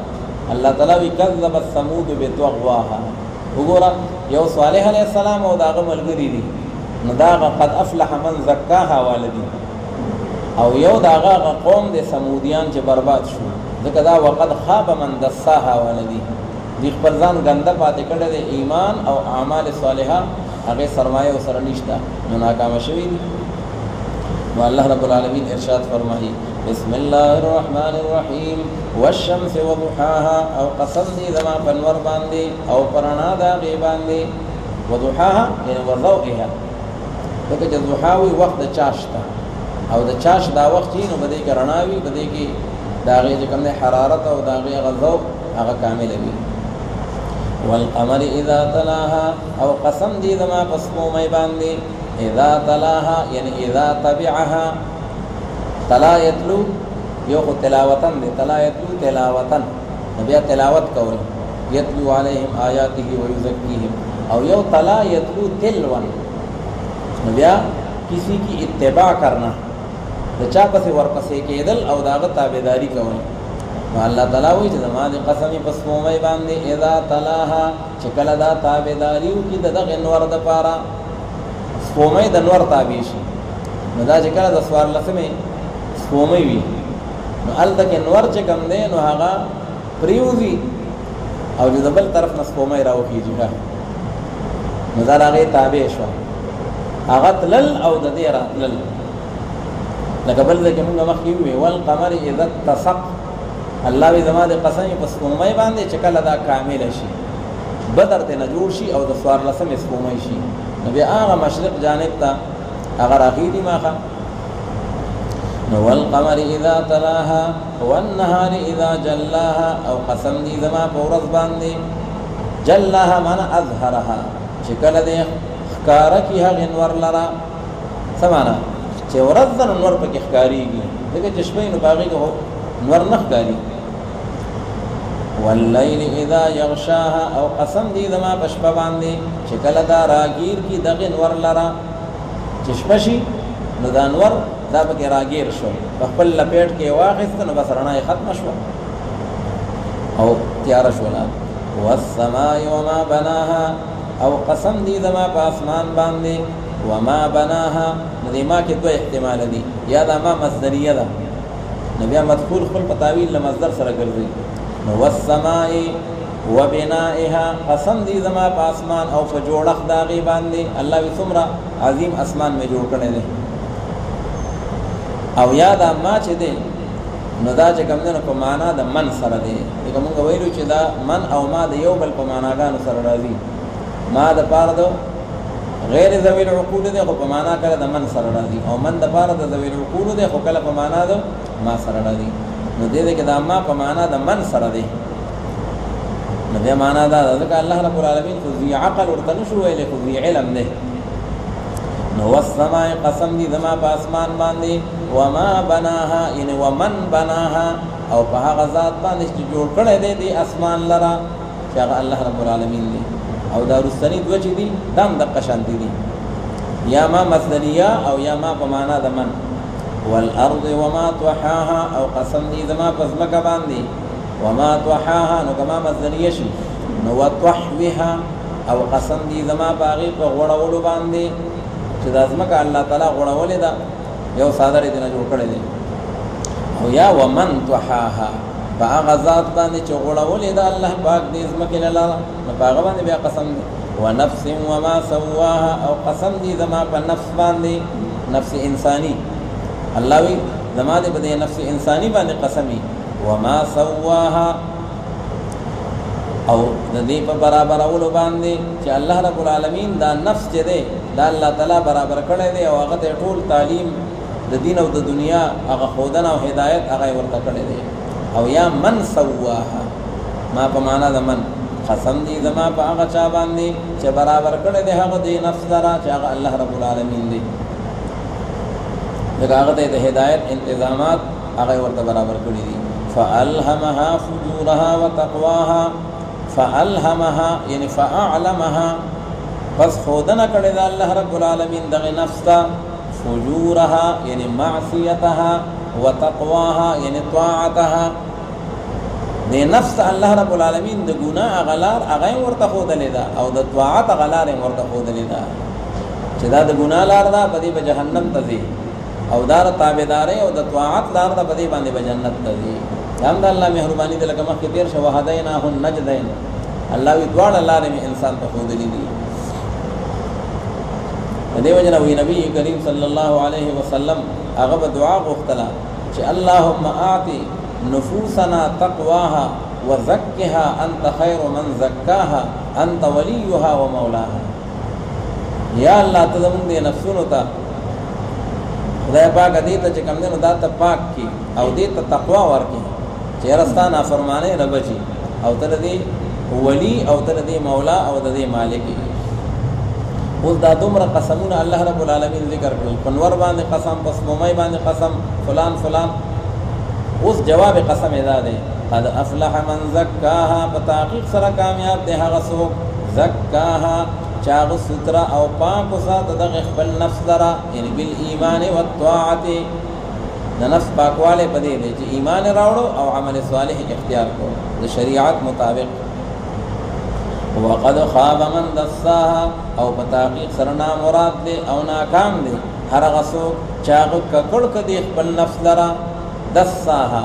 الله تعالی وی کذبت ثمود بطغواها، وګوره یو صالح علیه السلام او د هغه ملګري دي، نو دا هغه قد افلح من زکاها والدي، او یو د هغه قوم د ثمودیان چې برباد شو، ځکه دا وقد خاب من دساها والدي، دوی خپل ځان ګنده پاتې کړی دی، ایمان او اعمال صالحه هغې سرمایه ورسره نشته، نو ناکامه شوي دي. अल्लाह रब्बुल आलमीन इरशाद फरमाई बिस्मिल्लाहिर्रहमानिर्रहीम वश्शम्सि वदुहाहा और कसम दी ज़मा पनवर बांदी और पराना दाग़ी बांदी वदुहाहा यानी वज़ौइहा क्योंकि जब दुहावी वक्त चाशता और द चाश दा वक्त ही नो बदे के रणावी बदे की दाग़ी जो कमने हरारत और दाग़ी ग़ज़ौ आगा कामिल भी वल क़मरि इज़ा तलाहा और कसम दी ज़मा पस्मो में बांदी इज़ा तलाहा यानी इज़ा तबिअहा तला यतलू यो को तिलावतन दे तला यतलू तिलावतन नबिया तिलावत कौल यतलू अलैहिम आयातिही व युज़क्कीहिम और यो तला यतलू तिलवन नबिया किसी की इत्तिबा करना तो चा पसे वर पसे के दल और दागत ताबेदारी कौल अल्लाह ताला वही जमात कसमी पस्मो में बांधे इज़ा तलाहा चकल दा ताबेदारी की दग नवर द पारा स्पोमय दनवर ताबीशी नदा चकल द सवार लसमे स्पोमय भी न अल तक नवर च कम दे न हागा प्रियूजी और जो दबल तरफ न स्पोमय राव कीजिएगा नज़र आ गई ताबेशवा आगत लल और ददे रात लल लगबल दे के मुंगा मखी हुए वल क़मर इज़ा तसक़ अल्लाह भी ज़मा दे कसम पस्मोमय बांधे चकल अदा कामिल शी बदर ते नजूशी और दसवार लसम स्पोमय शी नबी आगा मशरक़ जानिब ता अगर आखिरी माखा वल क़मर इज़ा तलाहा वन नहार इज़ा जल्लाहा और कसम दी ज़मा पौरस बांधे जल्लाहा माना अज़हरहा चकल दे ख़कार की हा गिनवर लरा समाना चवरज़न नवर पे ख़कारी की देखिए चश्मे नुबागी को नवर नख़कारी वल्लैलि इज़ा यग़शाहा और कसम दी ज़मा पशपा बांधे चकल दा रागीर की दगिन वर लरा चश्मशी नदानवर दा बके रागीर शो पखपल लपेट के वाक़िस्त न बस रना ख़त्म शो और त्यार शोला वस्समाइ वमा बनाहा और कसम दी ज़मा पे आसमान बांधे वमा बनाहा नदीमा के दो इहतिमाल दी या दा मा मस्दरिया दा नबिया मदखूल खुल पतावील मज़दर सर कर दी वस्समाइ व बिनाइहा कसम दी ज़मा पे आसमान और जोड़ख दागी बांधे अल्लाह भी सुमरा अजीम आसमान में जोड़ करने दे और याद मा चे दे नदा चे कम देनो पमाना द मन सर दे एक मुंगा वैलू चे दा मन और मा द यो बल पमाना गा नु सर राजी मा द पार दो गैर ज़वील उक़ूल दे खो पमाना करे द मन सर राजी और मन द पार द ज़वील उक़ूल दे खो कल पमाना दो मा सर राजी न दे दे के दा मा पमाना द मन सर दे न दे माना दा ज़का अल्लाह रब्बुल आलमीन को ज़ी अक़ल और तनुशु वेले को ज़ी इल्म दे न वस्समाए कसम दी ज़मा पे आसमान बांधे वमा बनाहा यानी वमन बनाहा और पहा ग़ज़ात बांधे जोड़ करे दे दे आसमान लरा क्या अल्लाह रब्बुल आलमीन दे और दारुस्सनी द्वच दी दाम दक्का शांति दी या मा मस्दरिया और या मा पमाना दमन वल अर्द वमा तहाहा और कसम दी ज़मा पज़मका बांधी वमा तहाहा नो कमा मस्दरिया शी नो वत्वहविहा और कसम दी ज़मा बागी पर गोड़ावड़ो बांधी चुदाज़मका अल्लाह ताला गोड़ावले दा यो सादर इतना जोड़ करे दे और या वमन तहाहा बाग़ज़ात बांधे चौगोड़ावले दा अल्लाह पाक दी ज़मके लला न पाग बांधे बिया कसम दी व नफ्सिन वमा सव्वाहा और कसम दी ज़मा पर नफ्स बांधे नफ्स इंसानी अल्लाह भी ज़मा दे बदे नफ्स इंसानी बांधे कसमी वमा सव्वाहा और नदी पर बराबर अवलो बांधे कि अल्लाह रब्बुल आलमीन दा नफ्स चे दे दा अल्लाह ताला बराबर करे दे और अगत टूल तालीम द दीन और द दुनिया अगा खुदना और हिदायत अगा वर्ता करे दे और या मन सव्वाहा मा पमाना द मन कसम दी ज़मा पे आगा चा बांधे चे बराबर करे दे हक़ दे नफ्स दरा चे आगा अल्लाह रब्बुल आलमीन दे जगह आगत दे हिदायत इंतज़ामात आगा वर्ता बराबर करी दी फ़अल्हमहा फ़ुजूरहा व तक़वाहा फ़अल्हमहा यानी फ़अअलमहा बस खुदना करे दा अल्लाह रब्बुल आलमीन दगे नफ्स दा फ़ुजूरहा यानी मासियतहा व तक़वाहा यानी त्वाअतहा दे नफ्स अल्लाह रब्बुल आलमीन द गुनाह अगलार अगय वर्ता खुद लेदा और द त्वाअत अगलार वर्ता खुद लेदा चदा द गुनाह लार दा बदी ब जहन्नम तजी और दार ताबेदारे और द त्वाअत लार दा बदी बांधे ब जन्नत तजी हम द अल्लाह मेहरबानी दे लकमा के देर शवाहदैन हुन नजदैन अल्लाह वी द्वार अल्लाह रे इंसान तो खुद ली दी دیو جنا وی نبی کریم صلی الله علیه وسلم هغه دعا غوښتله چې اللهم آتی نفوسنا تقواها وزکها انت خیر من زکاها انت ولیها ومولاها. یا الله ته زموږ دې نفسونو ته خدای پاک دې ته چې کوم دې نو دا ته پاک کی او دې ته تقوا ورکړي چې رستا نافرمانه نه بچي او تر دې ولی او تر دې مولا او دې مالک. اوس دا دومره قسمونه الله رب العالمین ذکر کړل، پنور باندې قسم، پس مومای باندې قسم، فلان فلان. اوس جواب قسم ادا ده، قد افلح من زکاها، په تحقیق سره کامیاب دی هغه څوک زکاها چاغ سترا او پاک وسات دغه خپل نفس لرا، یعنی بالایمان والطاعت، د نفس پاکواله پدې دی چې ایمان راوړو او عمل صالح اختیار کو د شریعت مطابق. وقد خاب من دساها، او په تحقیق سره مراد دی او ناکام دی هر هغه څوک چاغ ککړ کدي خپل نفس لرا. دساها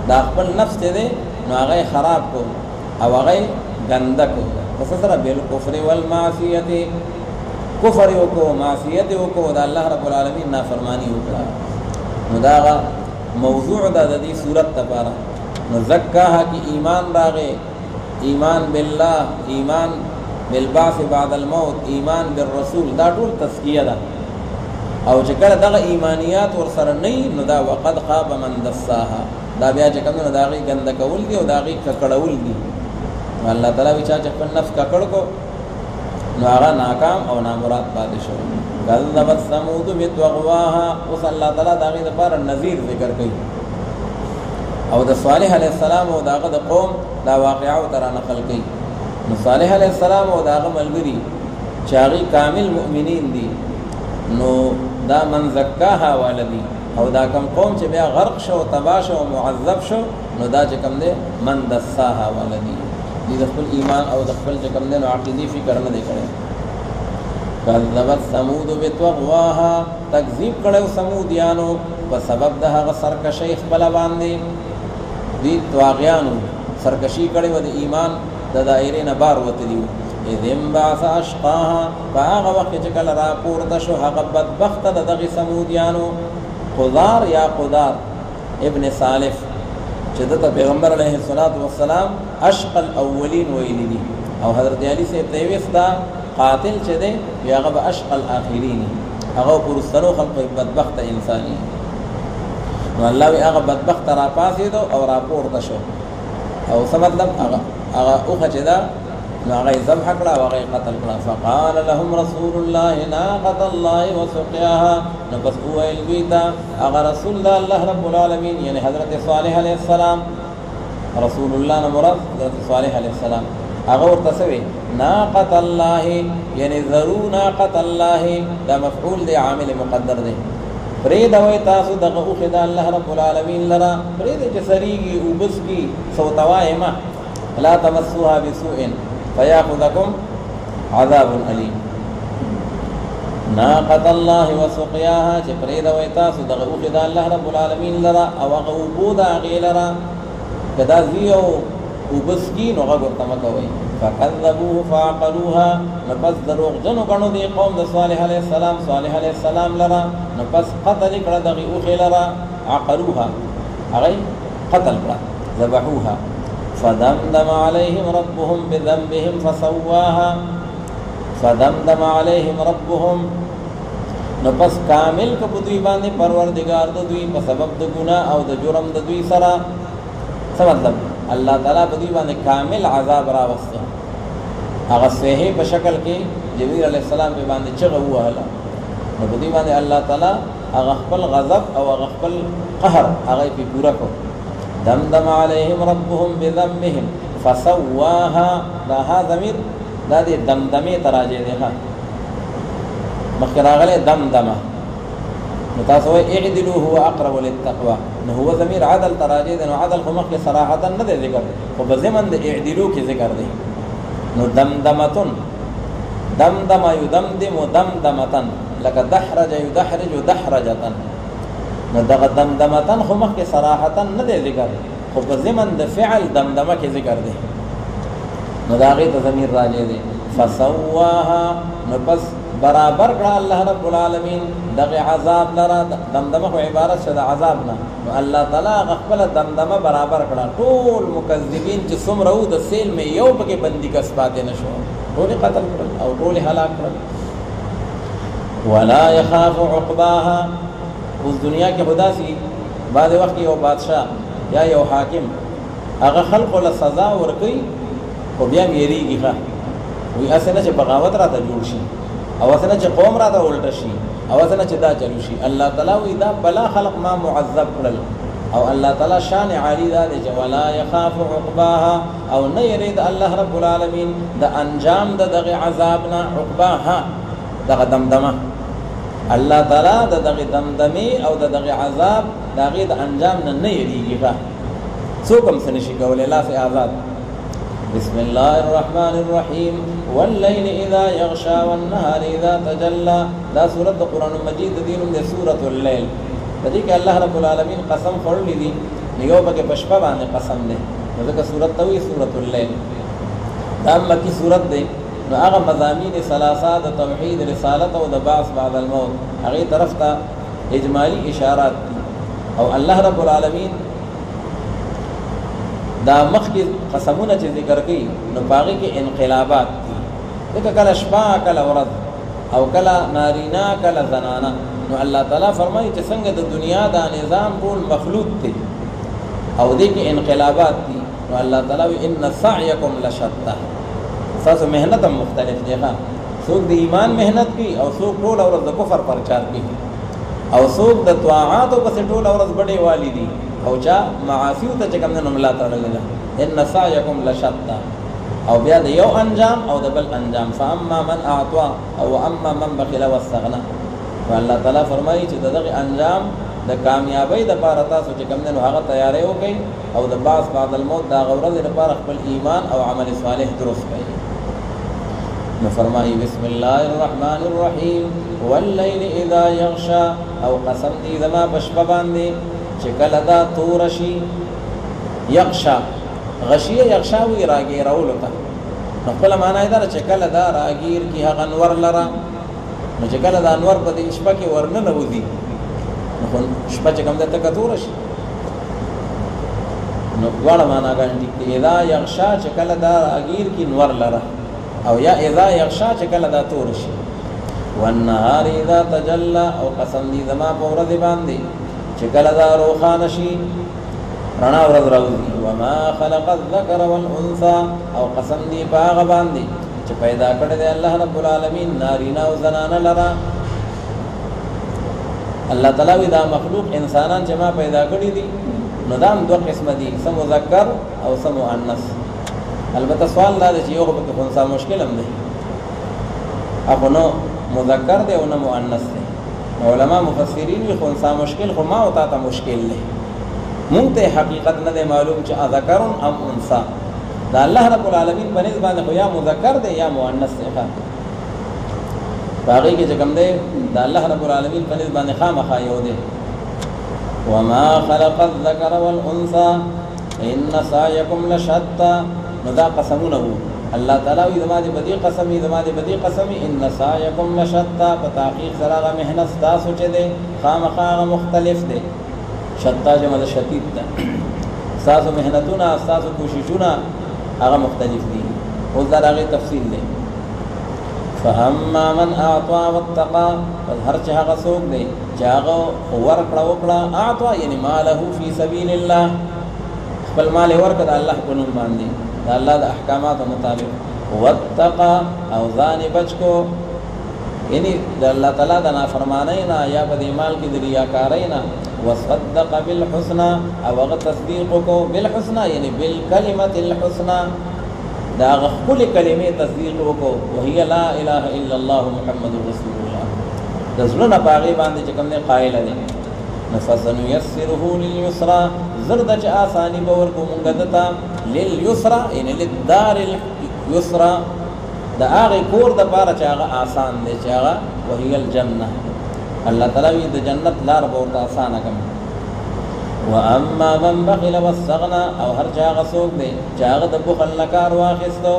دا خپل نفس دی نو هغه خراب کو او هغه ګنده کو، پس سره بالکفر والمعصیت، کفر وکړو معصیت وکړو د الله رب العالمین نافرمانی وکړه. نو دا موضوع د دې صورت لپاره نو زکاها کی ایمان راغې، ایمان بالله، ایمان بالبعث بعد الموت، ایمان بالرسول، دا ټول تزکیه ده. او چې کله دغه ایمانیات ور سره نه نو دا وقد خاب من دساها، دا بیا چې کوم نو دا غي ګنده کول دي او دا غي ککړول دي. الله تعالی وچا چې خپل نفس ککړ کو نو هغه ناکام او نامراد پاتې شو. کذبت ثمود بطغواها، اوس الله تعالی دا غي لپاره نذیر ذکر کوي او د صالح علیه السلام او داغه د قوم دا واقعا تر نقل کوي. نو صالح علیه السلام او داغه ملګری چاغي کامل مؤمنین دي، نو دا من زکاها والدی او دا کم قوم چې بیا غرق شو تباہ شو معذب شو نو دا چې کم دی من دساها والدی، دې د خپل ایمان او د خپل چې کم دی نو عقیدی فکر نه دی کړی. کذبت ثمود بطغواها، تکذیب کړو ثمودیانو په سبب د هغه سرکشی خپل باندې. دې طاغیانو سرکشی کړي و د ایمان د دایره نه بار وتلی. اذن بعث اشقاها، فهغه وخت چې کله را پورته شو هغه بدبخت د دغه ثمودیانو قدار یا قدار ابن صالح چې د پیغمبر علیه الصلاۃ والسلام اشقى الاولین ویلی دي، او حضرت علی سے تیوستا قاتل چې دی هغه به اشقى الاخرین، هغه پرسترو خلق بدبخت انسانی. نو الله وی هغه بدبخت را پاسې دو او را پورته شو او څه مطلب هغه اوخه چې دا نو هغه ذبح کړه او هغه قتل کړه. فقال لهم رسول الله ناقة الله وسقياها، نو پس ویل دوی ته هغه رسول الله رب العالمین یعنی حضرت صالح علیه السلام، رسول الله نه مراد حضرت صالح علیه السلام، هغه ورته سوي ناقة الله یعنی ذرو ناقة الله، دا مفعول دی عامل مقدر دی. فرید وای تاسو دغه اوخه د الله رب العالمین لرا، فرید چې سریږي او بس کی سوتوای ما لا تمسوها بسوء فياخذكم عذاب الیم. ناقة الله وسقياها، چې فرید وای تاسو دغه اوخه د الله رب العالمین لرا او هغه وبودا غیلرا کدا زیو او بس کی نو هغه تمکوي. فكذبوه فعقروها، نپس دروغ جنو کنو دی قوم د صالح علیہ السلام، صالح علیہ السلام لرا نپس قتل کړه دغه اوخه لرا، عقروها هغه قتل کړه ذبحوها. فدمدم عليهم ربهم بذنبهم فسواها، فدمدم عليهم ربهم، نپس کامل کو دوی باندې پروردگار د دوی په سبب د ګناه او د جرم د دوی سره. څه مطلب؟ الله تعالی په دوی باندې کامل عذاب را وسته. هغه صحیح په شکل کې جبرئیل علیه السلام په باندې چغه وهله، نو په دوی باندې الله تعالی هغه خپل غضب او هغه خپل قهر هغه په پورا کو. دمدم عليهم ربهم بذنبهم فسواها، دا ها ضمیر دا دې دمدمه تراجه ده ها مخکې راغله دمدمه، نو تاسو اعدلوا هو اقرب للتقوى، نو هو ضمیر عدل تراجه ده، نو عدل خو مخکې صراحتا نه ذکر خو په ضمن د اعدلوا کې ذکر دی. نو دمدمتن، دمدم يدمدم دمدمتن، لکه دحرج يدحرج دحرجتن، نو دغه دمدمتن خو مخکې صراحتا نه ذکر خو په ضمن د فعل دمدمه کې ذکر دی، نو دا غي ته ضمیر راځي دی. فسواها، نو پس برابر کړه الله رب العالمین دغه عذاب لرا دمدمه خو عبارت شه د عذاب نه نو الله تعالی خپل دمدمه برابر کړه ټول مکذبین چې څومره وو د سیل مې یو پکې بندي کس پاتې نشو ټول قتل کړل او ټول هلاک کړل ولا يخاف عقباها اوس دنیا کې خدا سي بعد وخت یو بادشاہ یا یو حاکم هغه خلق له سزا ورکي او بیا یریږي ښه وی اسنه چې بغاوت راته جوړ شي او اسنه چې قوم راته الټ شي او اسنه چې دا چلو شي الله تعالی وی دا بلا خلق ما معذب کړل او الله تعالی شان عالی دا دی چې ولا يخاف عقباها او نه يريد الله رب العالمین د انجام د دغه عذابنا عقباها دغه دمدمه الله تعالی د دغه دمدمه او د دغه عذاب دغه د انجام نه یریږي څوک هم څه نشي کولای الله سے آزاد بسم الله الرحمن الرحیم والليل اذا يغشى والنهار اذا تجلى دا سورۃ قرآن مجید دینم د سورۃ الليل پدې کې الله رب العالمین قسم خورلې دي یو پکې پشپا باندې قسم ده دغه سورۃ توي سورۃ الليل دا مکی سورۃ ده نو هغه مضامین ثلاثه د توحید رسالت او د بعث بعد الموت هغه طرف ته اجمالی اشارات دي او الله رب العالمین دا مخکې قسمونه چې ذکر کړي نو باغی کې انقلابات دي دغه کله شپه کله ورځ او کله نارینا کله زنانا نو الله تعالی فرمایي چې څنګه د دنیا دا نظام ټول مخلوط دي او دې کې انقلابات دي نو الله تعالی ان سعيكم لشتى تاسو مهنت هم مختلف دي ښا څوک د ایمان مهنت کوي او څوک ټول ورځ د کفر پرچار کوي او څوک د طاعات او پس ټول ورځ بډې والی دي او چا معاصی ته چې کوم نه ملا تعالی ان سعيكم لشتى او بیا د یو انجام او د بل انجام فاما من اعطى او اما من بخل واستغنى والله تعالی فرمایي چې دغه انجام د کامیابی د لپاره تاسو چې کوم نه هغه تیاری وکړي او د بعث بعد الموت دا غوړل لپاره خپل ایمان او عمل صالح درست کړئ نو فرمایي بسم الله الرحمن الرحیم والليل اذا يغشى او قسم دې زما بشپ باندې چې کله دا تورشي یغشا غشیه یغشا وی راګیر اولته نو خپل معنا دا چې کله دا راګیر کی هغه انور لره نو چې کله دا انور په دې شپه کې ورنه نوځي نو شپه چې کوم د تک تورشي نو ګواړه معنا ګانټی اذا یغشا چې کله دا راګیر کی انور لره او یا اذا یغشا چې کله دا تورشي والنهار اذا تجلى او قسم دې زما په ورځ باندې چې کله دا روخانه شي رڼا ورځ راوځي وما خلق الذكر والانثى او قسم دی باغ باندې چې پیدا کړی دی الله رب العالمین نارینا او زنانه لرا الله تعالی دا مخلوق انسانان چې ما پیدا کړی دي نو دام دوه قسم دي سم مذکر او سم مؤنث البته سوال دا چې یو په خنثا مشکل هم دی اخو نو مذکر دی او نو مؤنث دی علماء مفسرین وی خنثا مشکل خو ما او تا مشکل دی مونږ ته حقیقت نه معلوم چې ذکر ام انثى دا الله رب العالمین په نسبت باندې خو یا مذکر دی یا مؤنث دی باقي کې چې کوم دی دا الله رب العالمین په نسبت باندې خامخا یو دی وما خلق الذكر والانثى ان سعيكم لشتى نو دا قسمونه الله تعالی وی زماده بدی قسمی زماده بدی قسمی ان سعيكم لشتى فتحقیق سره مهنت تاسو چې دی خامخا مختلف دی شتا جمع شدید ده تاسو مهنتونه تاسو کوششونه هغه مختلف دي او دا هغه تفصیل دی فاما من اعطى واتقى هر چا هغه څوک دی چې هغه ورکړه وکړه اعطى یعنی ماله فی سبیل الله خپل مال ورکړه الله په نوم باندې د الله د احکاماتو مطابق واتقى او ځان بچو یعنی د الله تعالی د نافرمانی نه یا په دې مال کې د ریاکاری نه وصدق بالحسنى او هغه تصدیق کو بالحسنى یعنی بالکلمه الحسنى دا خپل کلمې تصدیق وکړو وهي لا اله الا الله محمد رسول الله د زړه باغی باندې چې کوم نه قائل دي نفسن يسره لليسرى زرد چې آسانی باور کو مونږ دتا لليسرى یعنی للدار اليسرى دا هغه کور د بار چې هغه آسان دی چې هغه وهي الجنه الله تعالی د جنت لار ورته آسانه کوي واما من بخل واستغنى او هر چا غسوک دی چې هغه د بخل نکار واخستو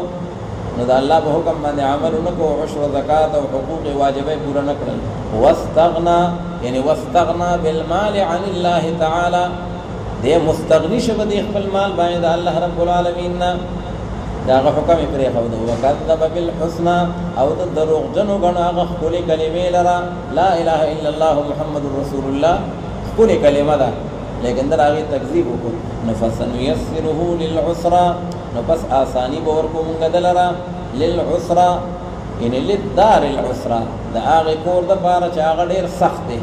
نو دا الله په حکم باندې عمل نکو عشر زکات او حقوق واجبې پورا نکړل واستغنا یعنی واستغنا بالمال عن الله تعالی دې مستغنی شو د خپل مال باندې الله رب العالمین دا حکم پرې خو دا وکذب بالحسنى او د دروغ جنو غنو هغه خپل کلمې لرا لا اله الا الله محمد رسول الله خپل کلمه ده لیکن در هغه تکذیب وکړ نفسن يسره للعسرى نو پس آسانی به ورکو مونږ دلرا للعسرى ان للدار العسرى دا هغه کور د پاره چې هغه ډیر سخت دی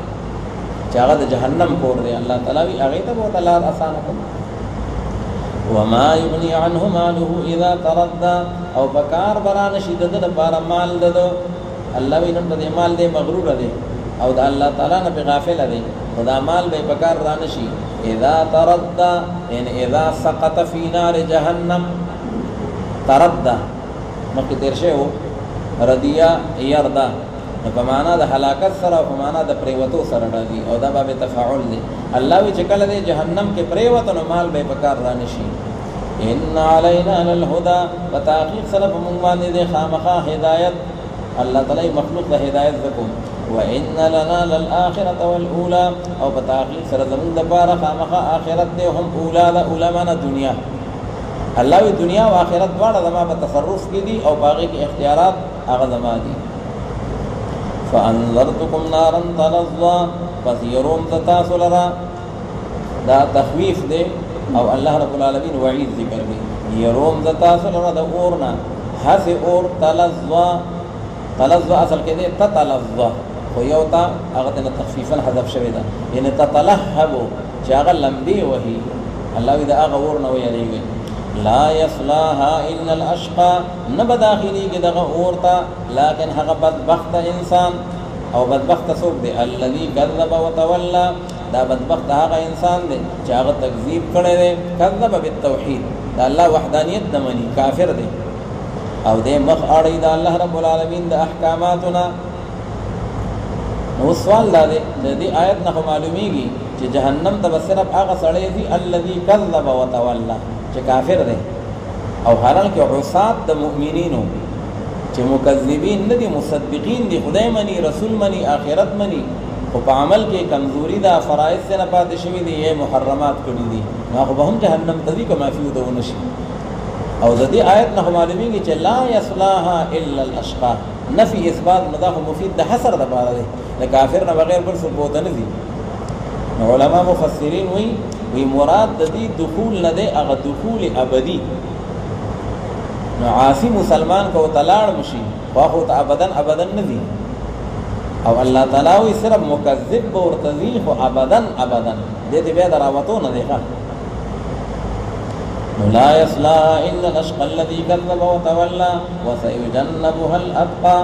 چې هغه د جهنم کور دی الله تعالی وی هغه ته به تعالی آسان کړي وما يغني عنه ماله اذا تردى او بکار بران شي د لپاره مال ددو الله وینم د مال دې مغرور دی او د الله تعالی نه غافل دی خدا مال به بکار ران شي اذا تردى ان اذا سقط في نار جهنم تردى مکه تیر شو ردیا يردا په معنا د هلاکت سره او په معنا د پریوتو سره راځي او دا به تفاعل دی الله وی چې کله د جهنم کې پریوت نو مال به بکار ران شي ان علينا للهدى وتحقيق سره په موږ باندې د خامخا هدایت الله تعالی مخلوق ته هدایت وکړو وان لنا للاخره والاولى او په تحقیق سره زموږ د پاره خامخا اخرت دی هم اولا د علماء دنیا الله وی دنیا او آخرت دواړه زما په تصرف کې دي او باقي کې اختیارات هغه زما دي فانذرتكم نارا تلظى فسيرون تتاسلرا دا تخویف دی او الله رب العالمین وعید ذکر دی يروم تتاسلرا د اورنا حس اور تلظى اصل کې دی تتلظى خو یو تا هغه د تخفیفا حذف شوی دا یعنی تتلهب چې هغه لمبي وهي الله دا هغه ورنه ویریږي لا يصلاها الا الاشقى نبداخلي کې دغه اورتا لكن هغه بدبخت انسان او بدبخت څوک دی الذي كذب وتولى دا بدبخت هغه انسان دی چې هغه تکذیب کړی دی کذب بالتوحید دا الله وحدانیت د منی کافر دی او دې مخ اړې دا الله رب العالمین د احکاماتنا نو سوال دا دی د دې آیت نه معلومیږي چې جهنم ته صرف هغه سړی دی الذي كذب وتولى چې کافر دی او حالانکه عصات د مؤمنینو چې مکذبین نه دي مصدقین دي خدای منی رسول منی آخرت منی او په عمل کې کمزوري دا فرائض سے نه پاتې شوی دي یې محرمات کړی دي نو خو به هم جهنم ته دي کما فیو دو نشي او د دې آیت نه معلومیږي چې لا یصلاها الا الاشقى نفي اثبات مضاف مفید د حصر د بار دی د کافر نه بغیر بل څه بوته نه دي علماء مفسرین وی مراد د دې دخول نه دی هغه دخول ابدی نو عاصی مسلمان کو تلاړ مشي واخو ته ابدن نه دي او الله تعالی وی صرف مکذب ورته دي خو ابدن دې بیا دراوتو نه دی لا يصلى الا الاشقى الذي كذب وتولى وسيجنبها الاتقى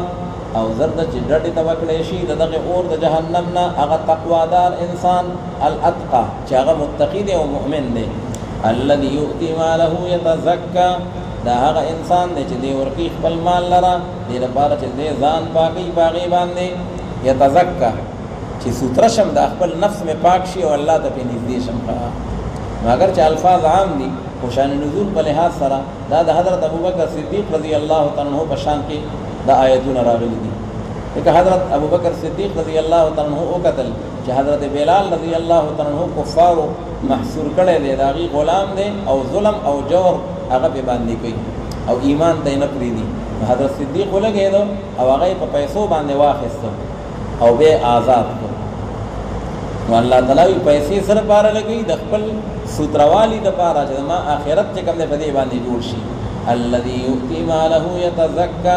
او زرد جډټي توکړې شي دغه اور د جهنم نه هغه تقوا دار انسان الاتقى چې هغه متقی دی او مؤمن دی الذي يؤتي ماله يتزكى دا هغه انسان دی چې دی ورکی خپل مال لرا دې لپاره چې دی ځان پاکي باندې يتزكى چې سترشم د خپل نفس می پاک شي او الله ته په نږدې شم مگر چې الفاظ عام دي او شان نزول په لحاظ سره دا د حضرت ابوبکر صدیق رضی الله تعالی عنہ په شان کې دا آیتونه راغلي دي لکه حضرت ابوبکر صدیق رضی الله تعالی عنہ او قتل چې حضرت بلال رضی الله تعالی عنہ کفار محصور کړي دي داغي غلام دي او ظلم او جور هغه به باندې کوي او ایمان ته نه پری دي حضرت صدیق ولګیدو او هغه په پیسو باندې واخیستو او به آزاد کړ نو الله تعالی پیسې سره بار لګي د خپل سوتروالی د پاره چې ما آخرت چې کوم دې باندې جوړ شي الذي يؤتي ماله يتزكى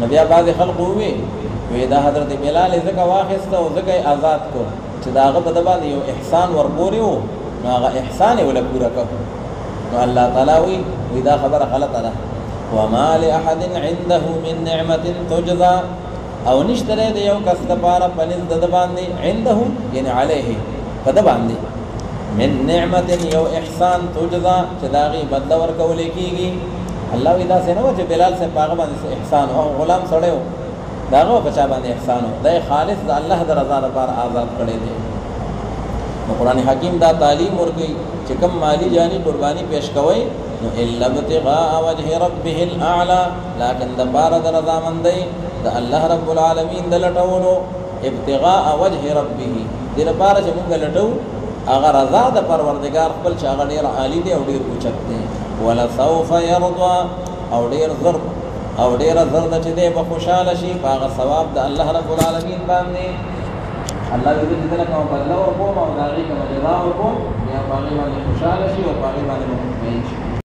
نبي بعض خلق وي دا حضرت بلال زکه واخسته او زکه آزاد کو چې داغه په دبا یو احسان ورپوري وو نو هغه احسان ولا پورا کو نو الله تعالی وی دا خبره غلطه ده وما لاحد عنده من نعمه تجزى او نشتره د یو کس لپاره پنځ د باندې عنده یعنی علیه په د باندې من نعمت یو احسان تجزا چې داغي بدل ورکول کیږي الله ودا سينو چې بلال سے پاغه باندې احسان او غلام سړیو داغه په چا باندې احسان دی خالص د الله د رضا لپاره آزاد کړي دي قرآن حکیم دا تعلیم ورکړي چې کوم مالی جانی قربانی پیش کوي نو الا ابتغاء وجه ربه الاعلى لكن د بار د رضا مندي د الله رب العالمین د لټولو ابتغاء وجه ربه د لپاره چې موږ لټو هغه رضا د پروردگار خپل چې هغه ډیر عالی دی او ډیر اوچت دی ولا سوف يرضى او ډیر زر او ډیر زر د چې دی په خوشاله شي هغه ثواب د الله رب العالمین باندې الله دې دې له کوم بدلا او کوم او داغي کوم جزاء او کوم یا باغی باندې خوشاله شي او باغی باندې مطمئن شي